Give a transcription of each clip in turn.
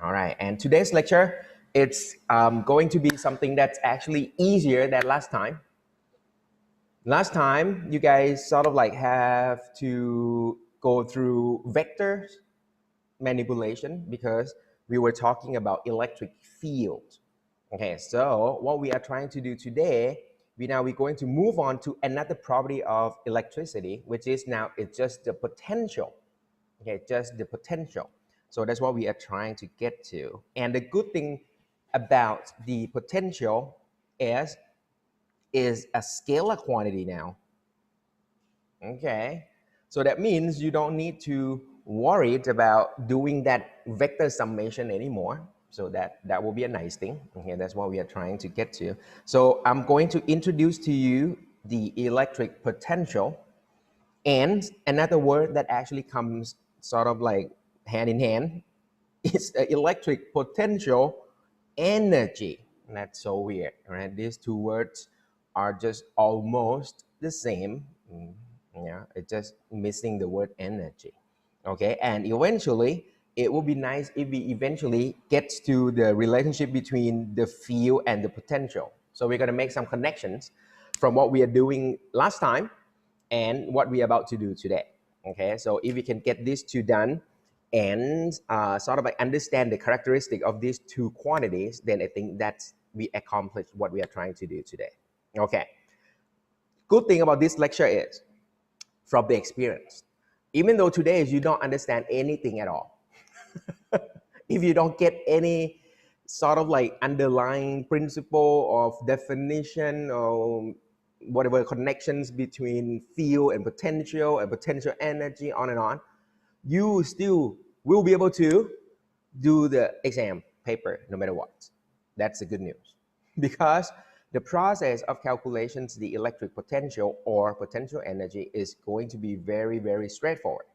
All right, and today's lecture, it's going to be something that's actually easier than last time. Last time, you guys sort of like have to go through vectors manipulation because we were talking about electric field. Okay, so what we are trying to do today, we're going to move on to another property of electricity, which is now it's just the potential. Okay, just the potential. So that's what we are trying to get to. And the good thing about the potential is a scalar quantity now. Okay, so that means you don't need to worry about doing that vector summation anymore. So that will be a nice thing. Okay, that's what we are trying to get to. So I'm going to introduce to you the electric potential, and another word that actually comes sort of like hand in hand is electric potential energy. And that's so weird, right? These two words are just almost the same. Yeah, it's just missing the word energy. Okay, and eventually it would be nice if we eventually get to the relationship between the field and the potential. So we're going to make some connections from what we are doing last time and what we are about to do today. Okay, so if we can get these two done and sort of like understand the characteristic of these two quantities, then I think that's we accomplished what we are trying to do today. Okay, good thing about this lecture is from the experience, even though today you don't understand anything at all, if you don't get any sort of like underlying principle of definition or whatever connections between field and potential energy on, you still will be able to do the exam paper no matter what. That's the good news. Because the process of calculations, the electric potential or potential energy is going to be very, very straightforward.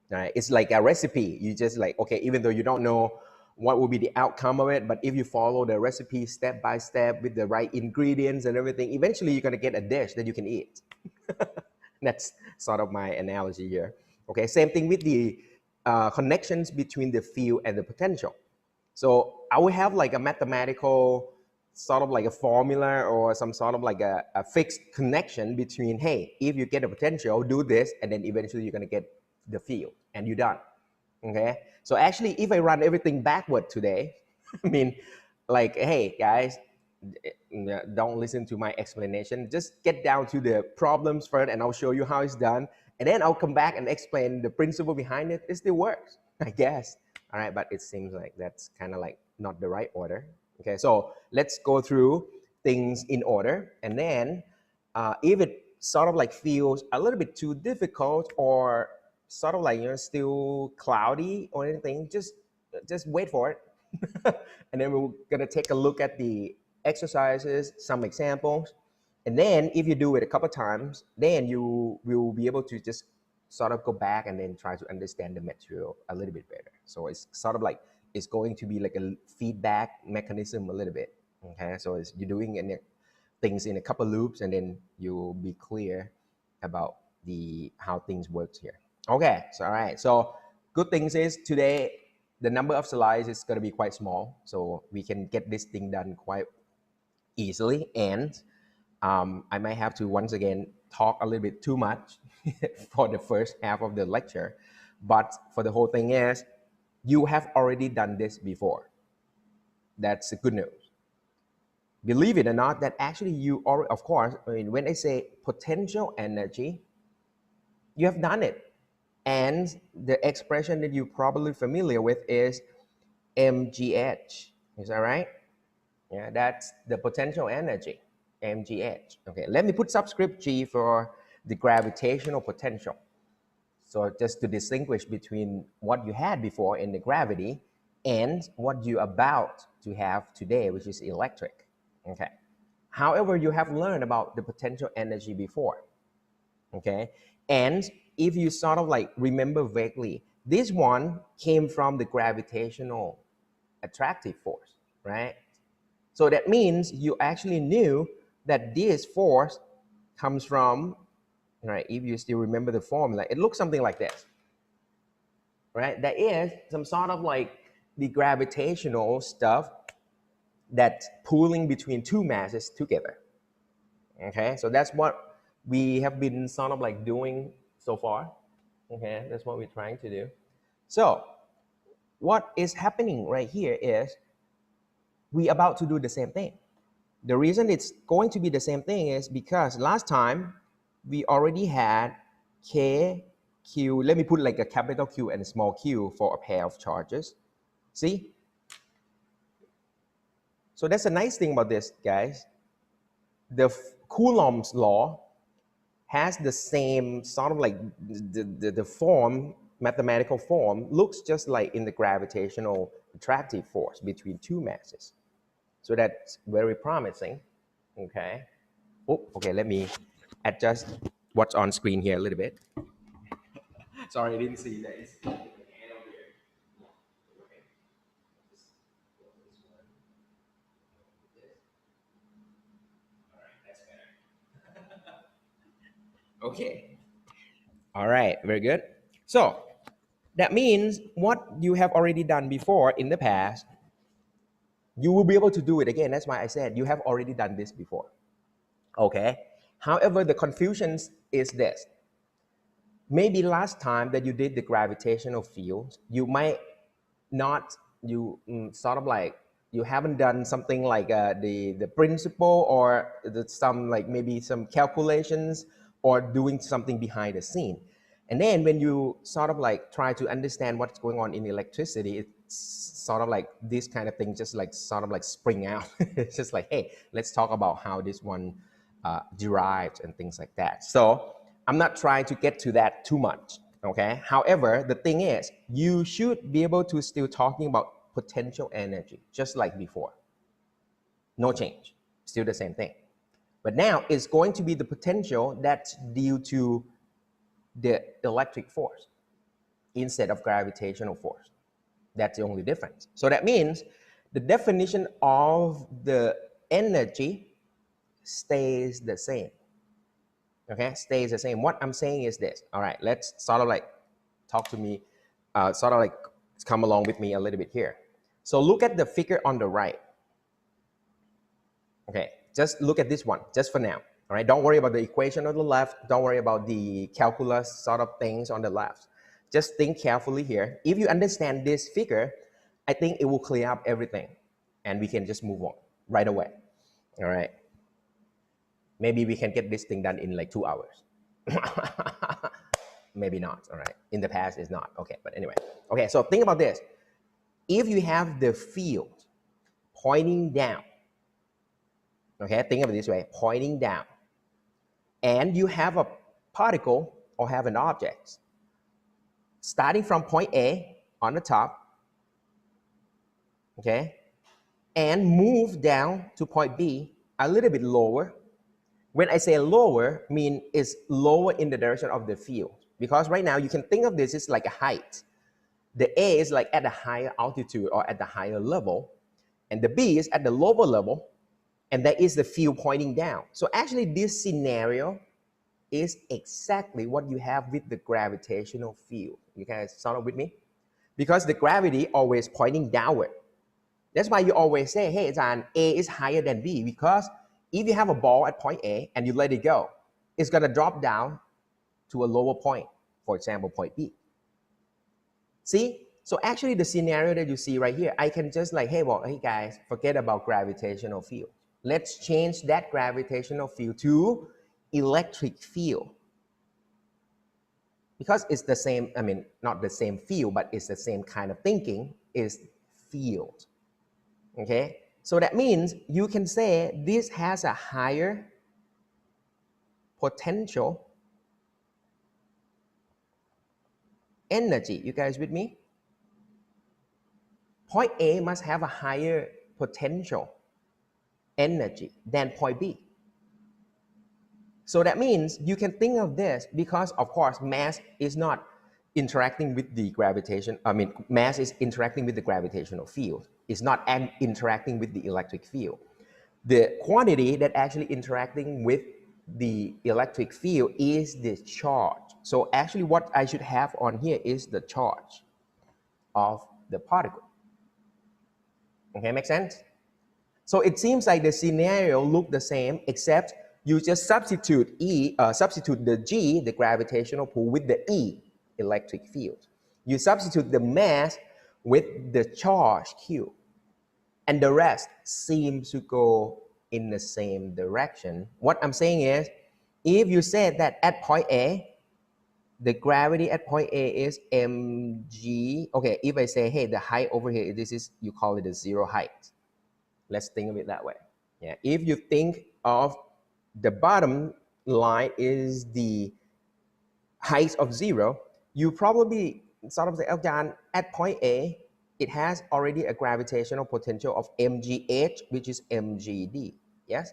Right? It's like a recipe. You just like, okay, even though you don't know what will be the outcome of it, but if you follow the recipe step by step with the right ingredients and everything, eventually you're going to get a dish that you can eat. That's sort of my analogy here. Okay, same thing with the connections between the field and the potential. So I will have like a mathematical sort of like a formula or some sort of like a fixed connection between, hey, if you get a potential, do this, and then eventually you're going to get the field and you're done. Okay, so actually if I run everything backward today, I mean, like, hey guys, don't listen to my explanation, just get down to the problems first and I'll show you how it's done, and then I'll come back and explain the principle behind it. It still works, I guess. All right, but it seems like that's kind of like not the right order. Okay, so let's go through things in order, and then if it sort of like feels a little bit too difficult or sort of like still cloudy or anything, just wait for it. And then we're gonna take a look at the exercises, some examples, and then if you do it a couple times, then you will be able to just sort of go back and then try to understand the material a little bit better. So it's sort of like it's going to be like a feedback mechanism a little bit. Okay, so it's, you're doing things in a couple loops, and then you'll be clear about the how things works here. Okay, so all right, so good things is today the number of slides is going to be quite small, so we can get this thing done quite easily. And I might have to once again talk a little bit too much for the first half of the lecture, but for the whole thing is you have already done this before. That's the good news. Believe it or not, that actually you are, of course, I mean, when I say potential energy, you have done it. And the expression that you're probably familiar with is mgh. Is that right? Yeah, that's the potential energy, mgh. Okay, let me put subscript G for the gravitational potential. So just to distinguish between what you had before in the gravity and what you're about to have today, which is electric. Okay. However, you have learned about the potential energy before. Okay. And if you sort of like remember vaguely, this one came from the gravitational attractive force, right? So that means you actually knew that this force comes from, right? If you still remember the formula, it looks something like this, right? There is some sort of like the gravitational stuff that's pulling between two masses together. Okay, so that's what we have been sort of like doing so far. Okay, that's what we're trying to do. So what is happening right here is we about to do the same thing. The reason it's going to be the same thing is because last time we already had K, Q, let me put like a capital Q and a small q for a pair of charges. See? So that's a nice thing about this, guys. The Coulomb's law has the same sort of like the form, mathematical form, looks just like in the gravitational attractive force between two masses. So that's very promising. Okay. Oh, okay, let me adjust what's on screen here a little bit. Sorry, I didn't see that. Okay. All right, very good. So that means what you have already done before in the past, you will be able to do it again. That's why I said you have already done this before. Okay. However, the confusion is this. Maybe last time that you did the gravitational field, you might not, sort of like, you haven't done something like the principle or some like maybe some calculations or doing something behind the scene. And then when you sort of like try to understand what's going on in electricity, it's sort of like this kind of thing just like sort of like spring out. It's just like, hey, let's talk about how this one derived and things like that. So I'm not trying to get to that too much. Okay. However, the thing is, you should be able to still talking about potential energy, just like before. No change, still the same thing. But now it's going to be the potential that's due to the electric force instead of gravitational force. That's the only difference. So that means the definition of the energy stays the same. Okay, stays the same. What I'm saying is this. All right, let's sort of like talk to me, sort of like come along with me a little bit here. So look at the figure on the right. Okay, just look at this one, just for now. All right, don't worry about the equation on the left. Don't worry about the calculus sort of things on the left. Just think carefully here. If you understand this figure, I think it will clear up everything and we can just move on right away. All right. Maybe we can get this thing done in like 2 hours. Maybe not. All right. In the past, it's not. Okay. But anyway. Okay. So think about this. If you have the field pointing down, okay, think of it this way, pointing down, and you have a particle or have an object starting from point A on the top, okay, and move down to point B a little bit lower. When I say lower, mean it's lower in the direction of the field. Because right now you can think of this as like a height. The A is like at a higher altitude or at the higher level, and the B is at the lower level, and that is the field pointing down. So actually this scenario is exactly what you have with the gravitational field. You guys follow with me? Because the gravity always pointing downward. That's why you always say, hey, Zan, A is higher than B, because if you have a ball at point A and you let it go, it's going to drop down to a lower point, for example, point B. See? So actually the scenario that you see right here, I can just like, hey, well, hey guys, forget about gravitational field. Let's change that gravitational field to electric field. Because it's the same, I mean, not the same field, but it's the same kind of thinking, is field. Okay? So that means you can say this has a higher potential energy. You guys with me? Point A must have a higher potential energy than point B. So that means you can think of this because, of course, mass is not interacting with the gravitation. I mean, mass is interacting with the gravitational field. It's not interacting with the electric field. The quantity that actually interacting with the electric field is the charge. So actually what I should have on here is the charge of the particle. Okay, make sense? So it seems like the scenario look the same, except you just substitute substitute the G, the gravitational pull, with the E, electric field. You substitute the mass with the charge Q, and the rest seems to go in the same direction. What I'm saying is, if you said that at point A, the gravity at point A is mg. Okay, if I say, hey, the height over here, this is, you call it the zero height. Let's think of it that way. Yeah, if you think of the bottom line is the height of zero, you probably sort of say, oh, John, at point A, it has already a gravitational potential of mgh, which is mgd. Yes?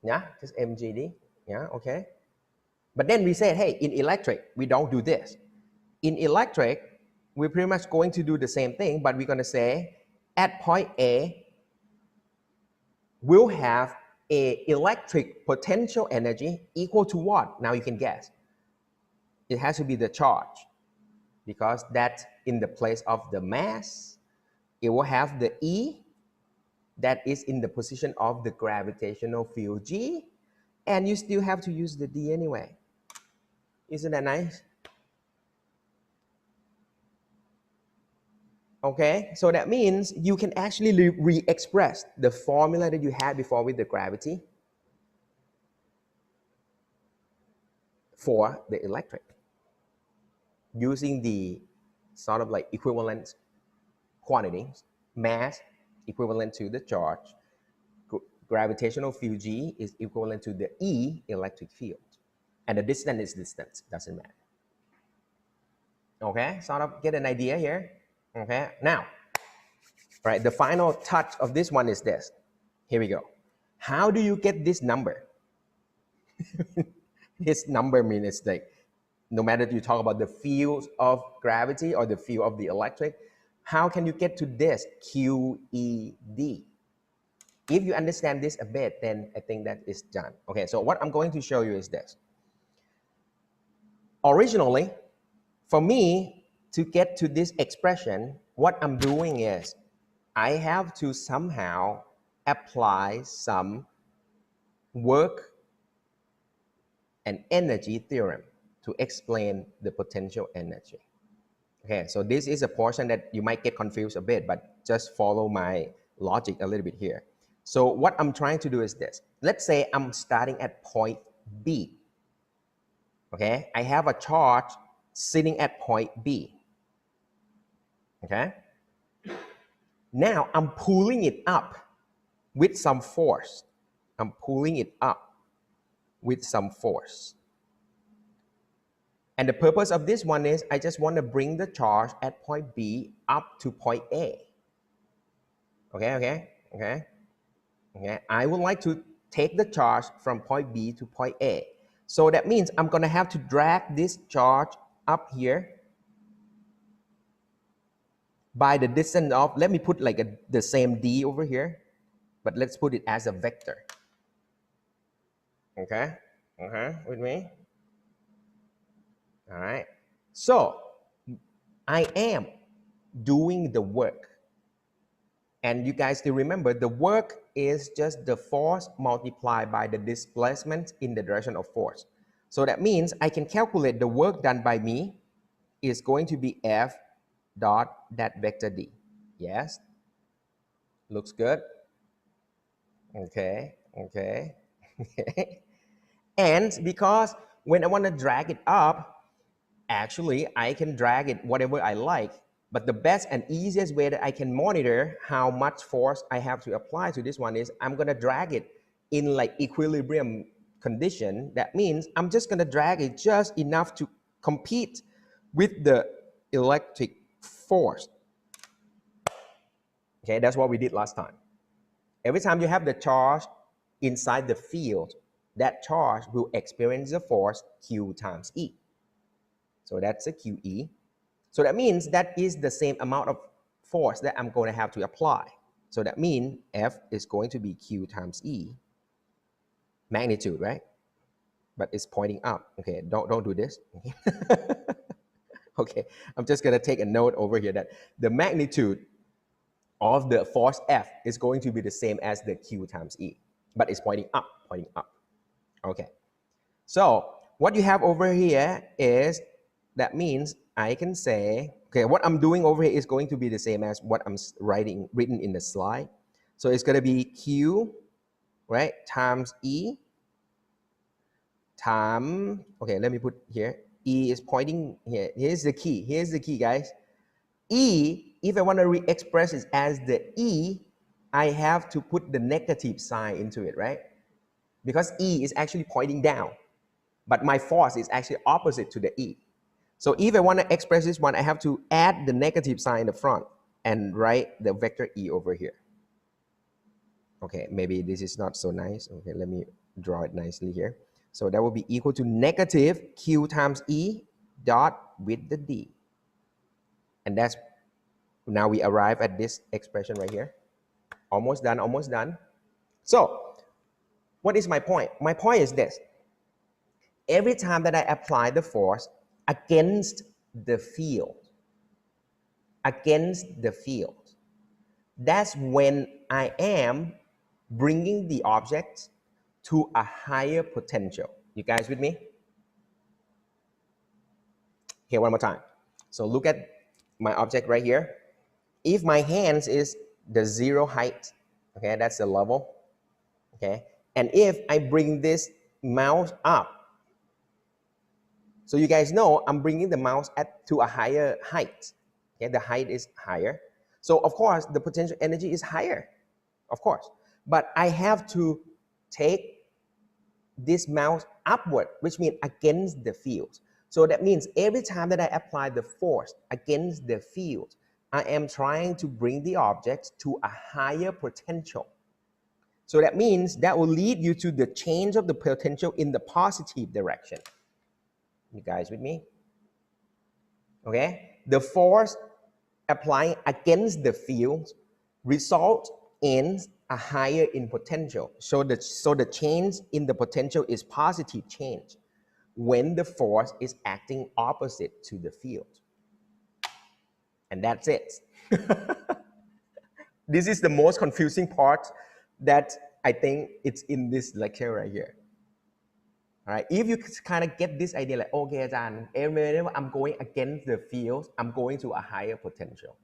Yeah, just mgd. Yeah, okay. But then we said, hey, in electric, we don't do this. In electric, we're pretty much going to do the same thing, but we're going to say at point A, we'll have a electric potential energy equal to what? Now you can guess. It has to be the charge, because that's in the place of the mass. It will have the E that is in the position of the gravitational field G, and you still have to use the D anyway. Isn't that nice? Okay, so that means you can actually re-express the formula that you had before with the gravity for the electric using the sort of like equivalent quantities, mass equivalent to the charge, gravitational field G is equivalent to the E, electric field, and the distance is distance, doesn't matter. Okay, sort of get an idea here. Okay, now, right, the final touch of this one is this. Here we go. How do you get this number? This number means like, no matter if you talk about the field of gravity or the field of the electric, how can you get to this QED? If you understand this a bit, then I think that is done. Okay, so what I'm going to show you is this. Originally, for me to get to this expression, what I'm doing is I have to somehow apply some work and energy theorem to explain the potential energy. Okay, so this is a portion that you might get confused a bit, but just follow my logic a little bit here. So what I'm trying to do is this. Let's say I'm starting at point B. Okay, I have a charge sitting at point B. Okay, now I'm pulling it up with some force. I'm pulling it up with some force. And the purpose of this one is I just want to bring the charge at point B up to point A. Okay. I would like to take the charge from point B to point A. So that means I'm going to have to drag this charge up here by the distance of, let me put like the same D over here, but let's put it as a vector. Okay, with me? All right, so I am doing the work. And you guys still remember, the work is just the force multiplied by the displacement in the direction of force. So that means I can calculate the work done by me is going to be F dot that vector D. Yes? Looks good? Okay. And because when I want to drag it up, actually I can drag it whatever I like. But the best and easiest way that I can monitor how much force I have to apply to this one is I'm going to drag it in like equilibrium condition. That means I'm just going to drag it just enough to compete with the electric force. Okay, that's what we did last time. Every time you have the charge inside the field, that charge will experience the force Q times E. So that's a QE. So that means that is the same amount of force that I'm going to have to apply. So that means F is going to be Q times E, magnitude, right? But it's pointing up. Okay, don't do this. Okay, I'm just going to take a note over here that the magnitude of the force F is going to be the same as the Q times E, but it's pointing up, pointing up. Okay. So what you have over here is, that means I can say, okay, what I'm doing over here is going to be the same as what I'm written in the slide. So it's going to be Q, right, times E times, okay, let me put here. E is pointing here. Here's the key. Here's the key, guys. E, if I want to re-express it as the E, I have to put the negative sign into it, right? Because E is actually pointing down, but my force is actually opposite to the E. So if I want to express this one, I have to add the negative sign in the front and write the vector E over here. Okay, maybe this is not so nice. Okay, let me draw it nicely here. So that will be equal to negative Q times E dot with the D. And that's, now we arrive at this expression right here. Almost done, almost done. So what is my point? My point is this. Every time that I apply the force against the field, that's when I am bringing the object to a higher potential. You guys with me? Here, one more time. So look at my object right here. If my hands is the 0 height, okay, that's the level, okay, and if I bring this mouse up, so you guys know I'm bringing the mouse to a higher height, okay, the height is higher, so of course the potential energy is higher, of course, but I have to take this mouse upward, which means against the field. So that means every time that I apply the force against the field, I am trying to bring the object to a higher potential. So that means that will lead you to the change of the potential in the positive direction. You guys with me? Okay? The force applying against the field result in a higher in potential. So the change in the potential is positive change when the force is acting opposite to the field. And that's it. This is the most confusing part that I think it's in this lecture right here. All right, if you kind of get this idea like, okay, Ajahn, whenever I'm going against the field, I'm going to a higher potential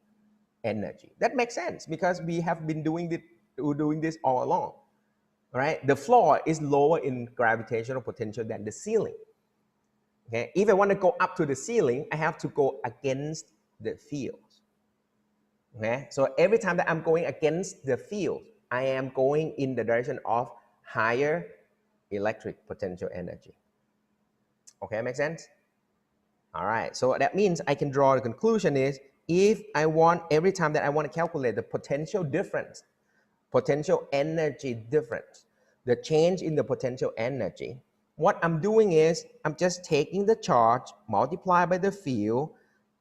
energy. That makes sense because we have been doing this all along. All right, the floor is lower in gravitational potential than the ceiling. Okay, if I want to go up to the ceiling, I have to go against the field. Okay, so every time that I'm going against the field, I am going in the direction of higher electric potential energy. Okay, make sense? All right, so that means I can draw the conclusion is, if I want, every time that I want to calculate the potential difference, potential energy difference, the change in the potential energy, what I'm doing is I'm just taking the charge, multiply by the field,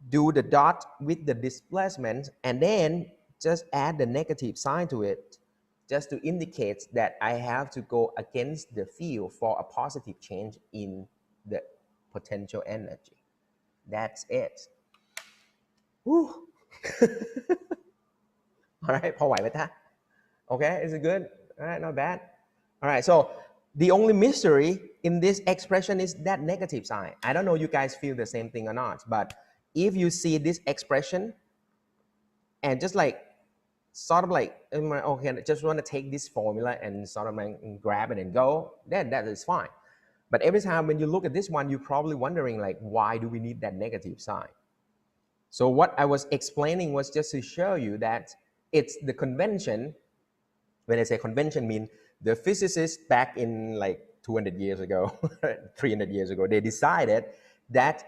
do the dot with the displacement, and then just add the negative sign to it, just to indicate that I have to go against the field for a positive change in the potential energy. That's it. Woo. All right, พอไหวไหมท่า? Okay, is it good? All right, not bad. All right, so the only mystery in this expression is that negative sign. I don't know you guys feel the same thing or not, but if you see this expression and just like sort of like, okay, I just want to take this formula and sort of like grab it and go, then that is fine. But every time when you look at this one, you're probably wondering like, why do we need that negative sign? So what I was explaining was just to show you that it's the convention. When I say convention, mean the physicists back in like 200 years ago, 300 years ago, they decided that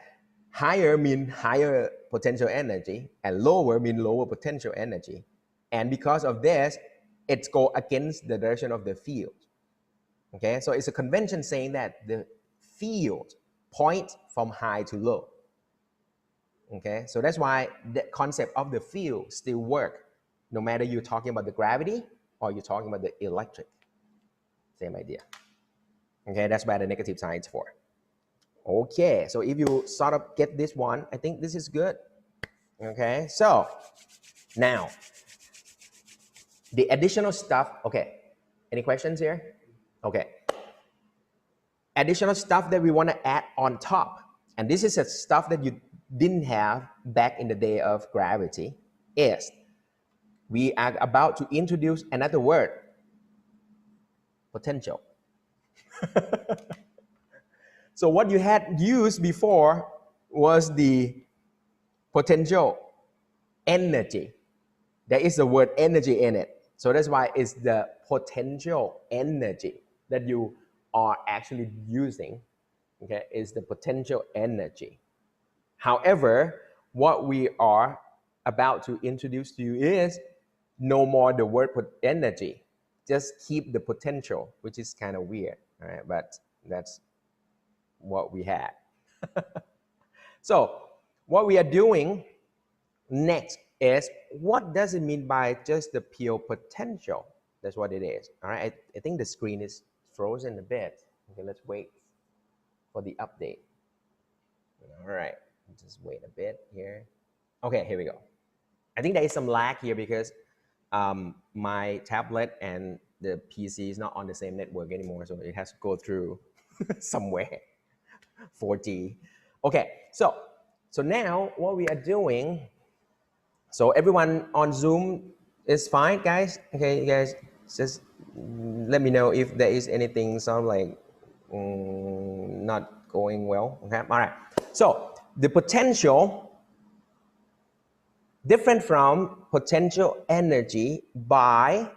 higher mean higher potential energy and lower mean lower potential energy. And because of this, it's go against the direction of the field. Okay, so it's a convention saying that the field points from high to low. Okay, so that's why the concept of the field still work, no matter you're talking about the gravity or you're talking about the electric. Same idea. Okay, that's why the negative sign is for. Okay, so if you sort of get this one, I think this is good. Okay, so now The additional stuff, okay. Any questions here? Okay. Additional stuff that we want to add on top, and this is a stuff that you didn't have back in the day of gravity, is we are about to introduce another word, potential. So what you had used before was the potential energy. There is the word energy in it. So that's why it's the potential energy that you are actually using. Okay, is the potential energy. However, what we are about to introduce to you is no more the word energy. Just keep the potential, which is kind of weird. All right, but that's what we had. So what we are doing next is, what does it mean by just the pure potential? That's what it is. All right, I think the screen is frozen a bit. Okay, let's wait for the update. All right, just wait a bit here. Okay, here we go. I think there is some lag here because my tablet and the PC is not on the same network anymore, so it has to go through somewhere. 4G. Okay, so now what we are doing, so everyone on Zoom is fine, guys? Okay, you guys just let me know if there is anything sound like not going well. Okay, all right. So the potential, different from potential energy by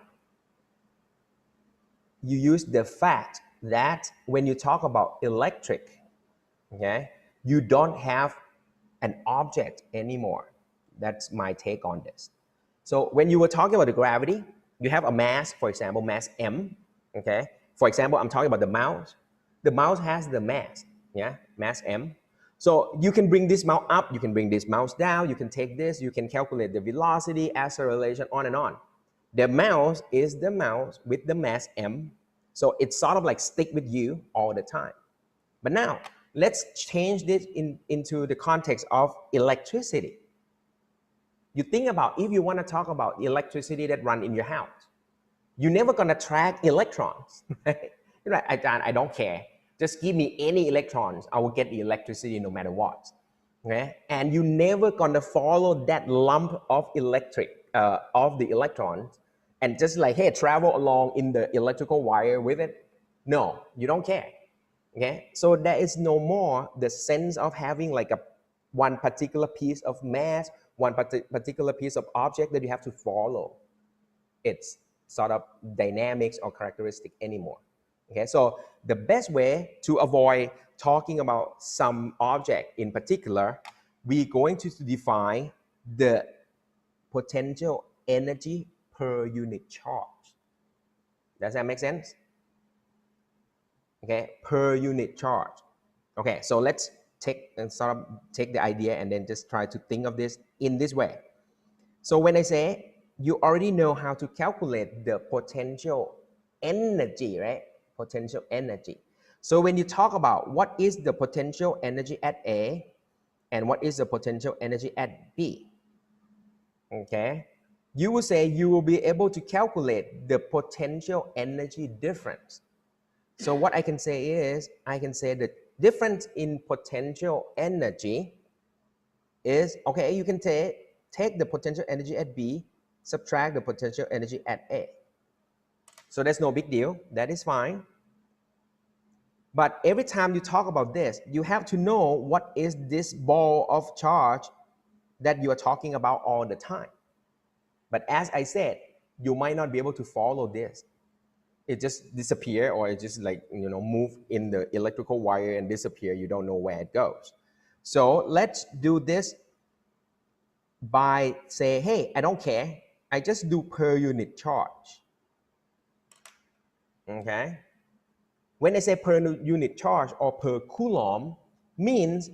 you use the fact that when you talk about electric, okay, you don't have an object anymore. That's my take on this. So when you were talking about the gravity, you have a mass, for example, mass m, okay? For example, I'm talking about the mouse. The mouse has the mass, yeah, mass m. So you can bring this mouse up, you can bring this mouse down, you can take this, you can calculate the velocity, acceleration, on and on. The mouse is the mouse with the mass m, so it's sort of like stick with you all the time. But now, let's change this into the context of electricity. You think about, if you want to talk about electricity that run in your house, you're never going to track electrons. Right? You're like, I don't care. Just give me any electrons. I will get the electricity no matter what. Okay? And you're never going to follow that lump of of the electrons and just like, hey, travel along in the electrical wire with it. No, you don't care. Okay? So there is no more the sense of having like one particular piece of mass, one particular piece of object that you have to follow its sort of dynamics or characteristic anymore. Okay, so the best way to avoid talking about some object in particular, we're going to define the potential energy per unit charge. Does that make sense? Okay, per unit charge. Okay, so let's take the idea and then just try to think of this in this way. So when I say you already know how to calculate the potential energy, right? Potential energy. So when you talk about what is the potential energy at A and what is the potential energy at B, okay, you will say you will be able to calculate the potential energy difference. So what I can say is, I can say the difference in potential energy is, okay, you can take the potential energy at B, subtract the potential energy at A. So that's no big deal, that is fine. But every time you talk about this, you have to know what is this ball of charge that you are talking about all the time. But as I said, you might not be able to follow this. It just disappear, or it just like, you know, move in the electrical wire and disappear. You don't know where it goes. So let's do this by say, hey, I don't care. I just do per unit charge. Okay. When I say per unit charge or per coulomb, means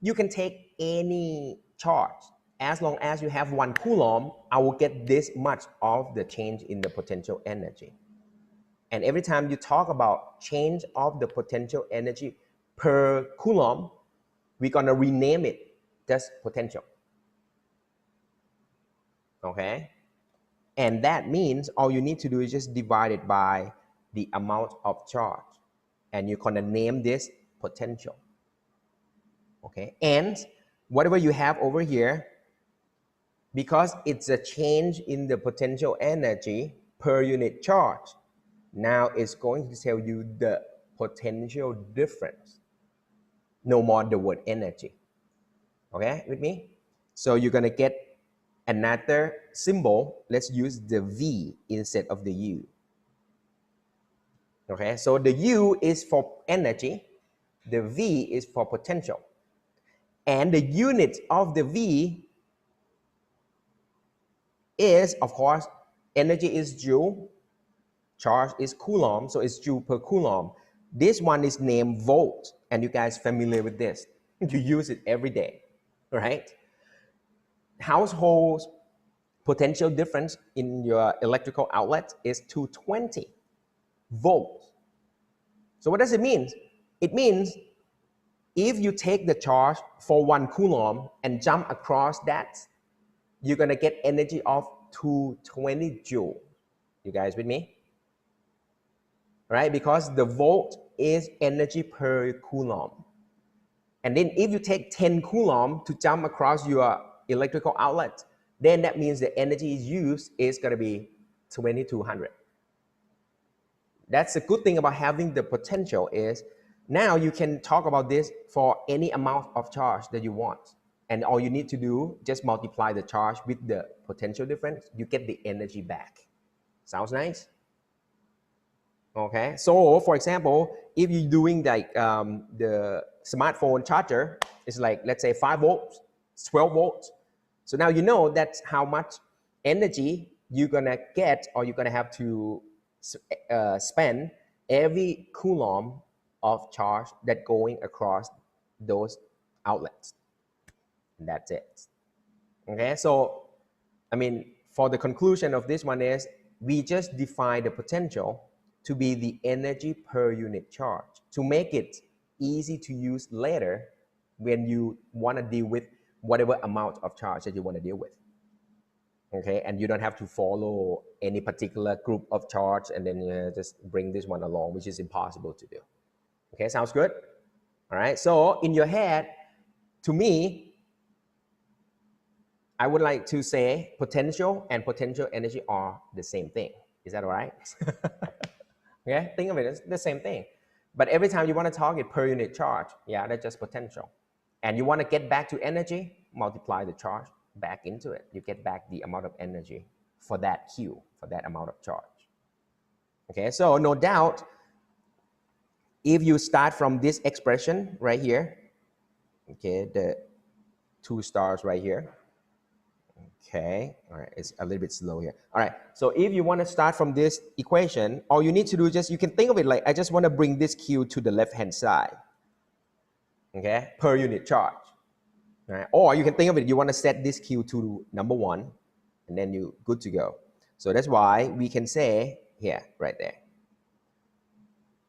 you can take any charge. As long as you have 1 coulomb, I will get this much of the change in the potential energy. And every time you talk about change of the potential energy per coulomb, we're gonna rename it just potential. Okay? And that means all you need to do is just divide it by the amount of charge. And you're gonna name this potential. Okay, and whatever you have over here, because it's a change in the potential energy per unit charge, now it's going to tell you the potential difference, no more the word energy. Okay, with me? So you're gonna get another symbol. Let's use the V instead of the U. Okay, so the U is for energy, the V is for potential. And the unit of the V is, of course, energy is joule, charge is coulomb, so it's joule per coulomb. This one is named volt, and you guys familiar with this. You use it every day, right? Household potential difference in your electrical outlet is 220 volts. So what does it mean? It means if you take the charge for 1 coulomb and jump across that, you're gonna get energy of 220 joule. You guys with me? Right? Because the volt is energy per coulomb. And then if you take 10 coulomb to jump across your electrical outlet, then that means the energy used is gonna be 2200. That's the good thing about having the potential is now you can talk about this for any amount of charge that you want. And all you need to do, just multiply the charge with the potential difference, you get the energy back. Sounds nice? Okay, so for example, if you're doing like the smartphone charger, it's like, let's say 5 volts, 12 volts. So now you know that's how much energy you're gonna get or you're gonna have to spend every coulomb of charge that going across those outlets. And that's it. Okay, so I mean, for the conclusion of this one is we just define the potential to be the energy per unit charge to make it easy to use later when you want to deal with whatever amount of charge that you want to deal with. Okay, and you don't have to follow any particular group of charge and then just bring this one along, which is impossible to do. Okay, sounds good? All right, so in your head, to me, I would like to say potential and potential energy are the same thing. Is that all right? Okay, think of it as the same thing. But every time you want to target per unit charge, yeah, that's just potential. And you want to get back to energy, multiply the charge back into it. You get back the amount of energy for that Q, for that amount of charge. Okay, so no doubt, if you start from this expression right here, okay, the 2 stars right here. Okay, all right, it's a little bit slow here. All right, so if you want to start from this equation, all you need to do is just, you can think of it like, I just want to bring this Q to the left-hand side, okay, per unit charge. All right, or you can think of it, you want to set this Q to number 1, and then you good to go. So that's why we can say here, right there.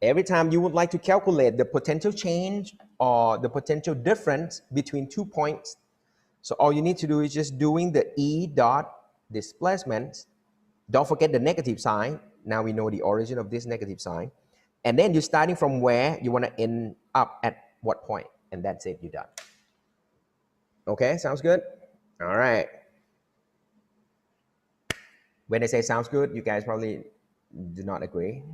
Every time you would like to calculate the potential change or the potential difference between 2 points, so all you need to do is just doing the E dot displacement. Don't forget the negative sign. Now we know the origin of this negative sign. And then you're starting from where you want to end up at what point. And that's it, you're done. Okay, sounds good? All right. When I say sounds good, you guys probably do not agree.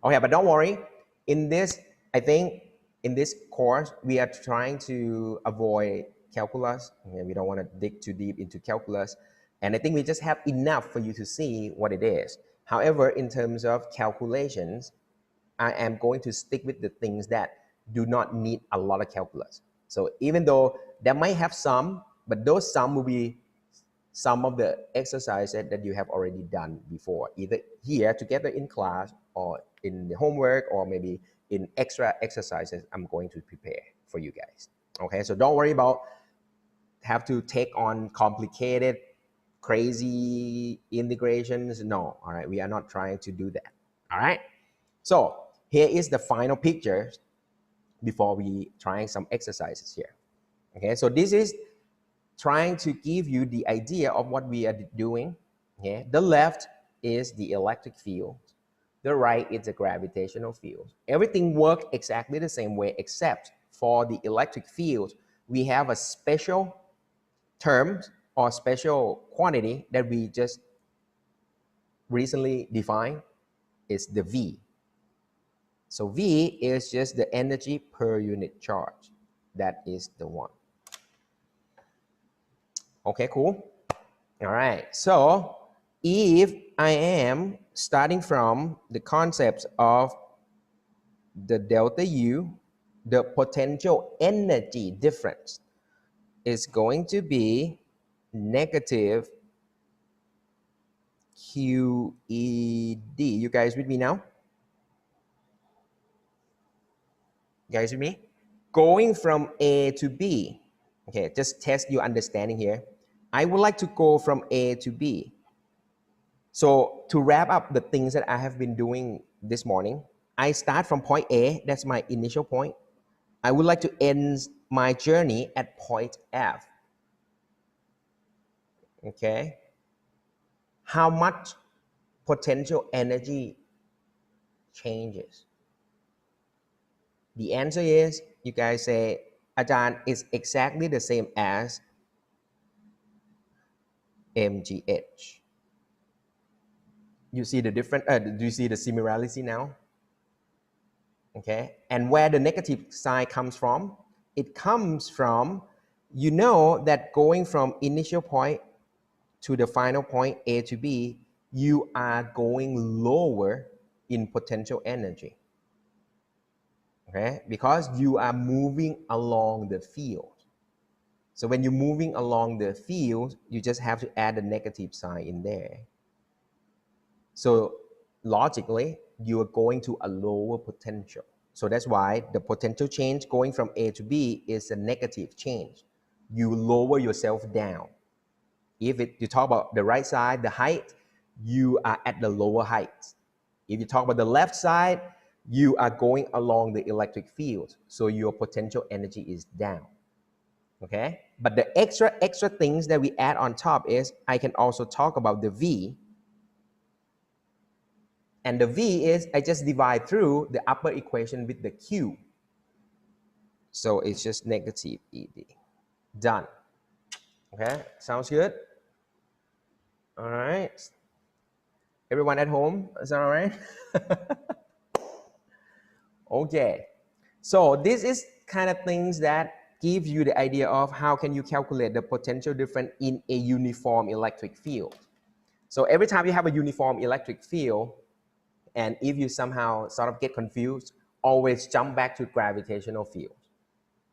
Okay, but don't worry. In this, I think in this course, we are trying to avoid calculus. We don't want to dig too deep into calculus. And I think we just have enough for you to see what it is. However, in terms of calculations, I am going to stick with the things that do not need a lot of calculus. So even though they might have some, but those some will be some of the exercises that you have already done before, either here together in class or in the homework or maybe in extra exercises I'm going to prepare for you guys. Okay, so don't worry about have to take on complicated, crazy integrations. No, all right, we are not trying to do that. All right, so here is the final picture before we trying some exercises here. Okay, so this is trying to give you the idea of what we are doing Okay, the left is the electric field. The right is the gravitational field. Everything works exactly the same way, except for the electric field, we have a special term or special quantity that we just recently defined. Is the V. So V is just the energy per unit charge. That is the one. Okay, cool. All right. So if I am starting from the concepts of the delta U, the potential energy difference is going to be negative QED. You guys with me now? You guys with me? Going from A to B. Okay, just test your understanding here. I would like to go from A to B. So to wrap up the things that I have been doing this morning, I start from point A, that's my initial point. I would like to end my journey at point F. Okay. How much potential energy changes? The answer is, you guys say, Ajahn, is exactly the same as mgh. You see the difference, do you see the similarity now? Okay, and where the negative sign comes from? It comes from, you know that going from initial point to the final point A to B, you are going lower in potential energy. Okay, because you are moving along the field. So when you're moving along the field, you just have to add a negative sign in there. So logically, you are going to a lower potential. So that's why the potential change going from A to B is a negative change. You lower yourself down. If you talk about the right side, the height, you are at the lower height. If you talk about the left side, you are going along the electric field. So your potential energy is down. Okay? But the extra things that we add on top is, I can also talk about the V. And the V is, I just divide through the upper equation with the Q. So it's just negative ED. Done. Okay, sounds good? All right. Everyone at home, is that all right? Okay. So this is kind of things that give you the idea of how can you calculate the potential difference in a uniform electric field. So every time you have a uniform electric field, and if you somehow sort of get confused, always jump back to gravitational field,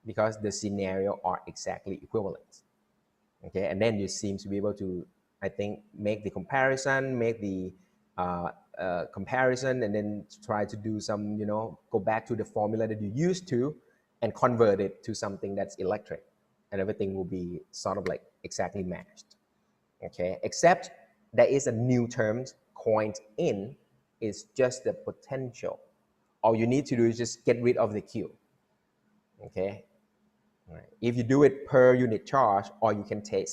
because the scenario are exactly equivalent. Okay, and then you seem to be able to, I think, make the comparison, make the comparison, and then try to do some, go back to the formula that you used to and convert it to something that's electric, and everything will be sort of like exactly matched. Okay, except there is a new term coined in, is just the potential. All you need to do is just get rid of the Q. Okay. Right. If you do it per unit charge, or you can take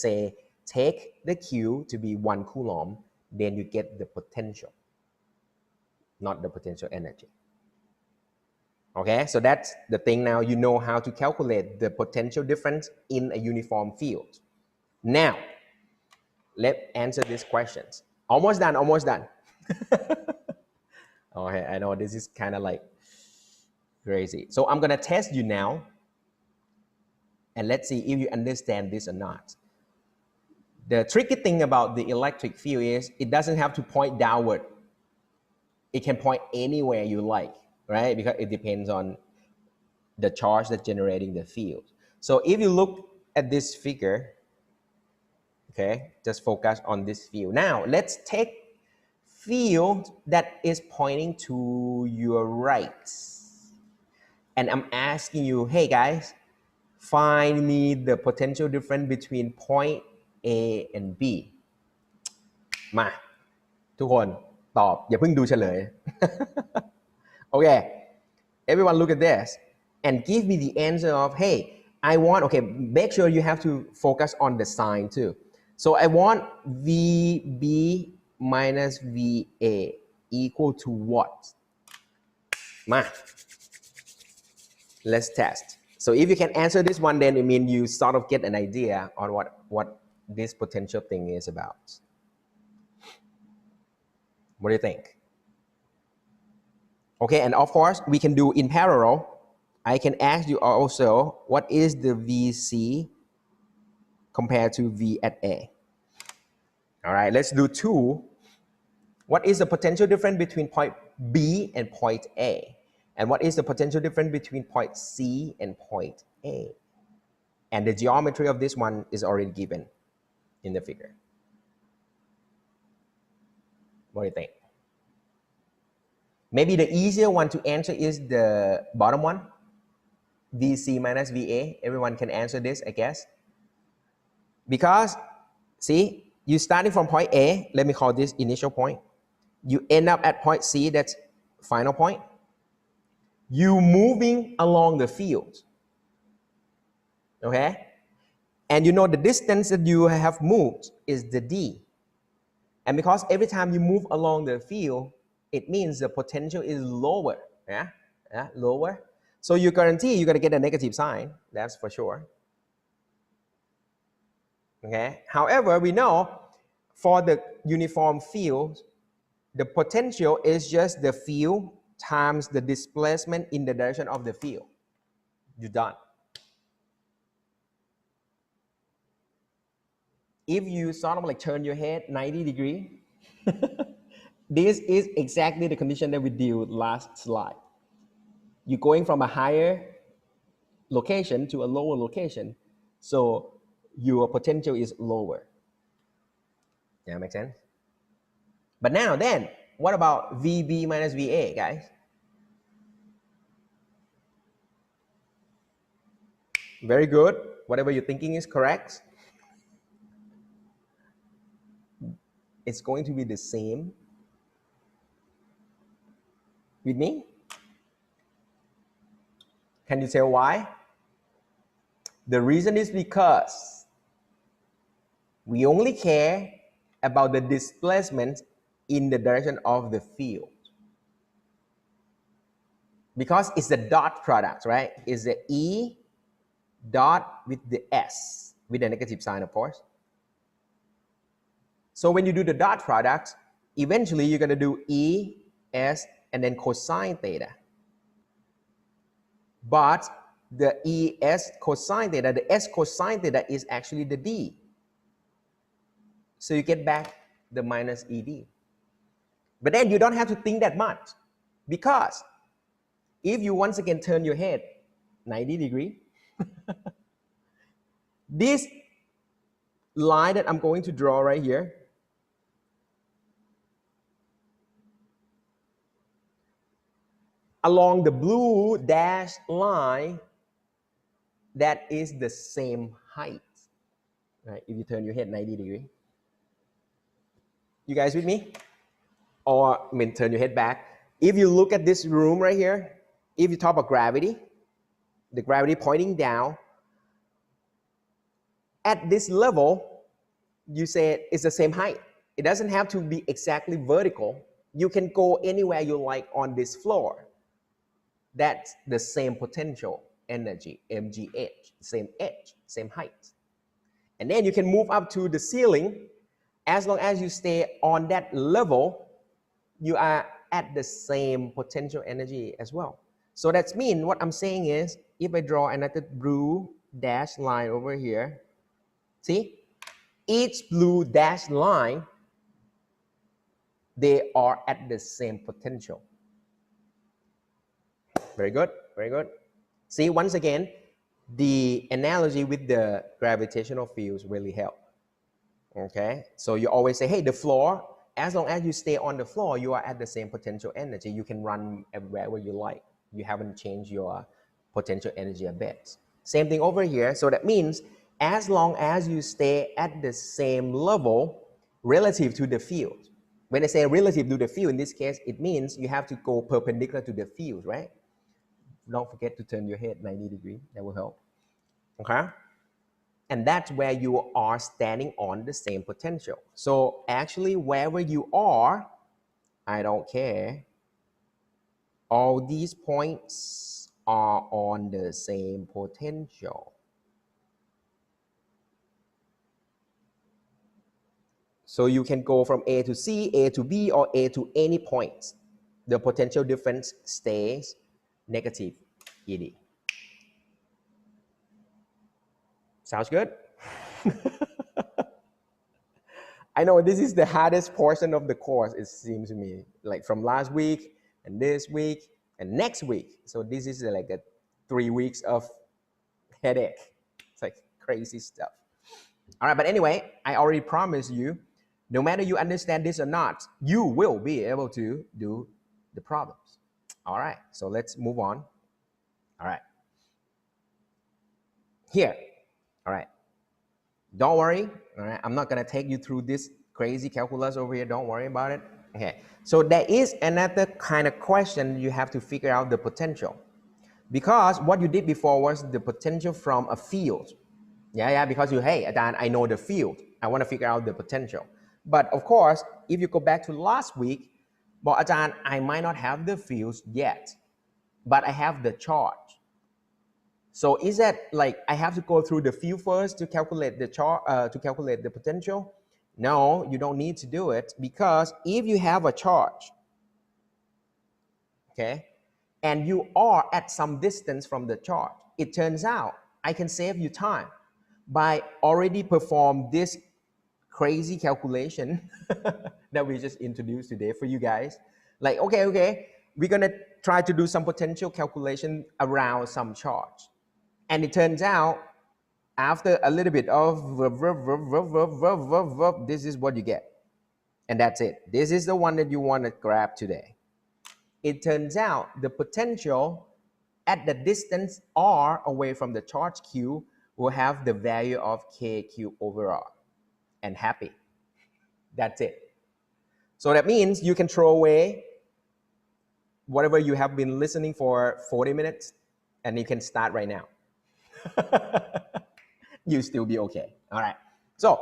the Q to be 1 coulomb, then you get the potential, not the potential energy. Okay, so that's the thing. Now you know how to calculate the potential difference in a uniform field. Now, let's answer these questions. Almost done, almost done. Okay, I know this is kind of like crazy. So I'm gonna test you now, and let's see if you understand this or not. The tricky thing about the electric field is it doesn't have to point downward. It can point anywhere you like, right? Because it depends on the charge that's generating the field. So if you look at this figure, okay, just focus on this field. Now let's take field that is pointing to your right. And I'm asking you, hey guys, find me the potential difference between point A and B มาทุกคนตอบอย่าเพิ่งดูเฉลย Okay, everyone look at this and give me the answer of, hey, I want, okay, make sure you have to focus on the sign too. So I want VB minus VA equal to what? Ma, let's test. So if you can answer this one, then it means you sort of get an idea on what this potential thing is about. What do you think? Okay, and of course, we can do in parallel. I can ask you also, what is the VC compared to V at A? All right, let's do 2. What is the potential difference between point B and point A? And what is the potential difference between point C and point A? And the geometry of this one is already given in the figure. What do you think? Maybe the easier one to answer is the bottom one, VC minus VA. Everyone can answer this, I guess. Because, see, you starting from point A, let me call this initial point. You end up at point C, that's final point. You moving along the field, okay? And you know the distance that you have moved is the D. And because every time you move along the field, it means the potential is lower, yeah? Lower. So you guarantee you're gonna get a negative sign, that's for sure. Okay. However, we know for the uniform field, the potential is just the field times the displacement in the direction of the field. You're done. If you sort of like turn your head 90 degrees, this is exactly the condition that we deal with last slide. You're going from a higher location to a lower location, so your potential is lower. Yeah, make sense? But now then, what about VB minus VA, guys? Very good. Whatever you're thinking is correct. It's going to be the same. With me? Can you tell why? The reason is because we only care about the displacement in the direction of the field. Because it's the dot product, right? It's the E dot with the S, with a negative sign, of course. So when you do the dot product, eventually you're going to do E, S, and then cosine theta. But the ES cosine theta, the S cosine theta is actually the D. So you get back the minus ED. But then you don't have to think that much, because if you once again turn your head 90 degrees, this line that I'm going to draw right here, along the blue dashed line, that is the same height, right? If you turn your head 90 degrees. You guys with me? Or I mean, turn your head back. If you look at this room right here, if you talk about gravity, the gravity pointing down, at this level, you say it's the same height. It doesn't have to be exactly vertical. You can go anywhere you like on this floor. That's the same potential energy, mgh, same edge, same height. And then you can move up to the ceiling. As long as you stay on that level, you are at the same potential energy as well. So that means what I'm saying is, if I draw another blue dashed line over here, see, each blue dashed line, they are at the same potential. Very good, very good. See, once again, the analogy with the gravitational fields really help. Okay, so you always say, hey, the floor, as long as you stay on the floor, you are at the same potential energy. You can run wherever you like. You haven't changed your potential energy a bit. Same thing over here. So that means as long as you stay at the same level relative to the field. When I say relative to the field, in this case, it means you have to go perpendicular to the field, right? Don't forget to turn your head 90 degrees. That will help. Okay? And that's where you are standing on the same potential. So actually, wherever you are, I don't care. All these points are on the same potential. So you can go from A to C, A to B, or A to any point. The potential difference stays negative ED. Sounds good? I know this is the hardest portion of the course, it seems to me, like from last week and this week and next week. So this is like a 3 weeks of headache. It's like crazy stuff. All right, but anyway, I already promised you, no matter you understand this or not, you will be able to do the problems. All right, so let's move on. All right. Here. All right. Don't worry. All right. I'm not going to take you through this crazy calculus over here. Don't worry about it. Okay. So there is another kind of question you have to figure out the potential. Because what you did before was the potential from a field. Yeah, because hey, Adan, I know the field. I want to figure out the potential. But of course, if you go back to last week, well, Adan, I might not have the fields yet, but I have the charge. So is that like I have to go through the field first to calculate the charge, to calculate the potential? No, you don't need to do it, because if you have a charge, okay, and you are at some distance from the charge, it turns out I can save you time by already perform this crazy calculation that we just introduced today for you guys. Like, okay, we're gonna try to do some potential calculation around some charge. And it turns out, after a little bit of this is what you get. And that's it. This is the one that you want to grab today. It turns out the potential at the distance r away from the charge q will have the value of kq over r. And happy. That's it. So that means you can throw away whatever you have been listening for 40 minutes and you can start right now. You still be okay. All right. So,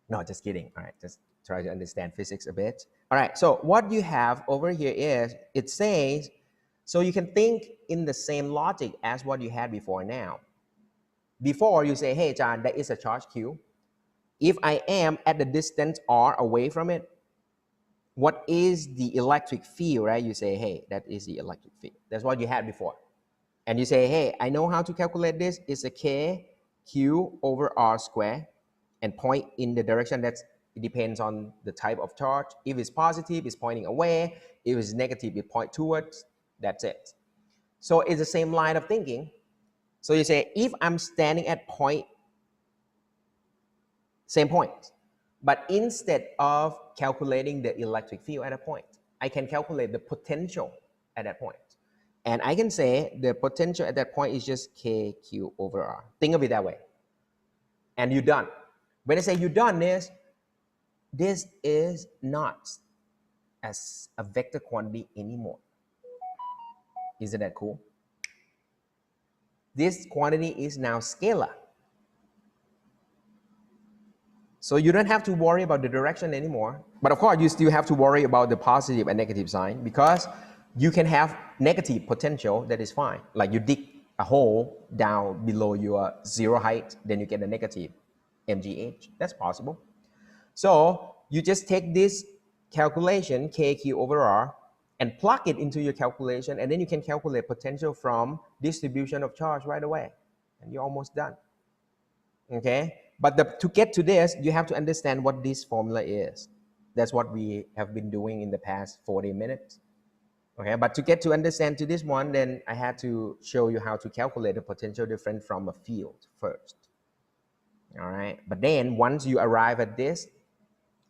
no, just kidding. All right. Just try to understand physics a bit. All right. So what you have over here is, it says, so you can think in the same logic as what you had before now. Before you say, hey, John, there is a charge Q. If I am at the distance r away from it, what is the electric field, right? You say, hey, that is the electric field. That's what you had before. And you say, hey, I know how to calculate this. It's a k q over r squared, and point in the direction it depends on the type of charge. If it's positive, it's pointing away. If it's negative, it points towards. That's it. So it's the same line of thinking. So you say, if I'm standing at point, same point, but instead of calculating the electric field at a point, I can calculate the potential at that point. And I can say the potential at that point is just kq over r. Think of it that way. And you're done. When I say you're done, this is not as a vector quantity anymore. Isn't that cool? This quantity is now scalar. So you don't have to worry about the direction anymore. But of course, you still have to worry about the positive and negative sign, because you can have negative potential that is fine. Like you dig a hole down below your zero height, then you get a negative mgh. That's possible. So you just take this calculation, kq over r, and plug it into your calculation, and then you can calculate potential from distribution of charge right away. And you're almost done. Okay? But to get to this, you have to understand what this formula is. That's what we have been doing in the past 40 minutes. Okay, but to get to understand to this one, then I had to show you how to calculate the potential difference from a field first. All right, but then once you arrive at this,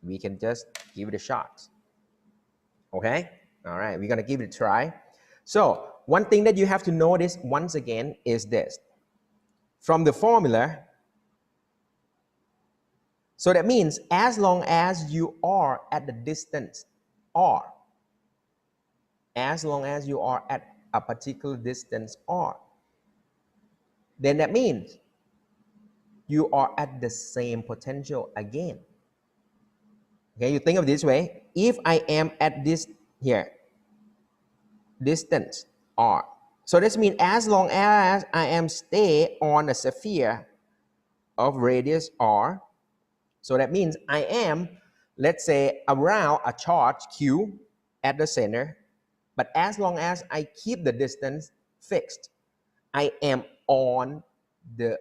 we can just give it a shot. Okay, all right, we're gonna give it a try. So one thing that you have to notice once again is this. From the formula, so that means as long as you are at the distance r, as long as you are at a particular distance r, then that means you are at the same potential again. Okay, you think of this way. If I am at this here, distance r, so this means as long as I am stay on a sphere of radius r, so that means I am, let's say, around a charge q at the center, but as long as I keep the distance fixed, I am on the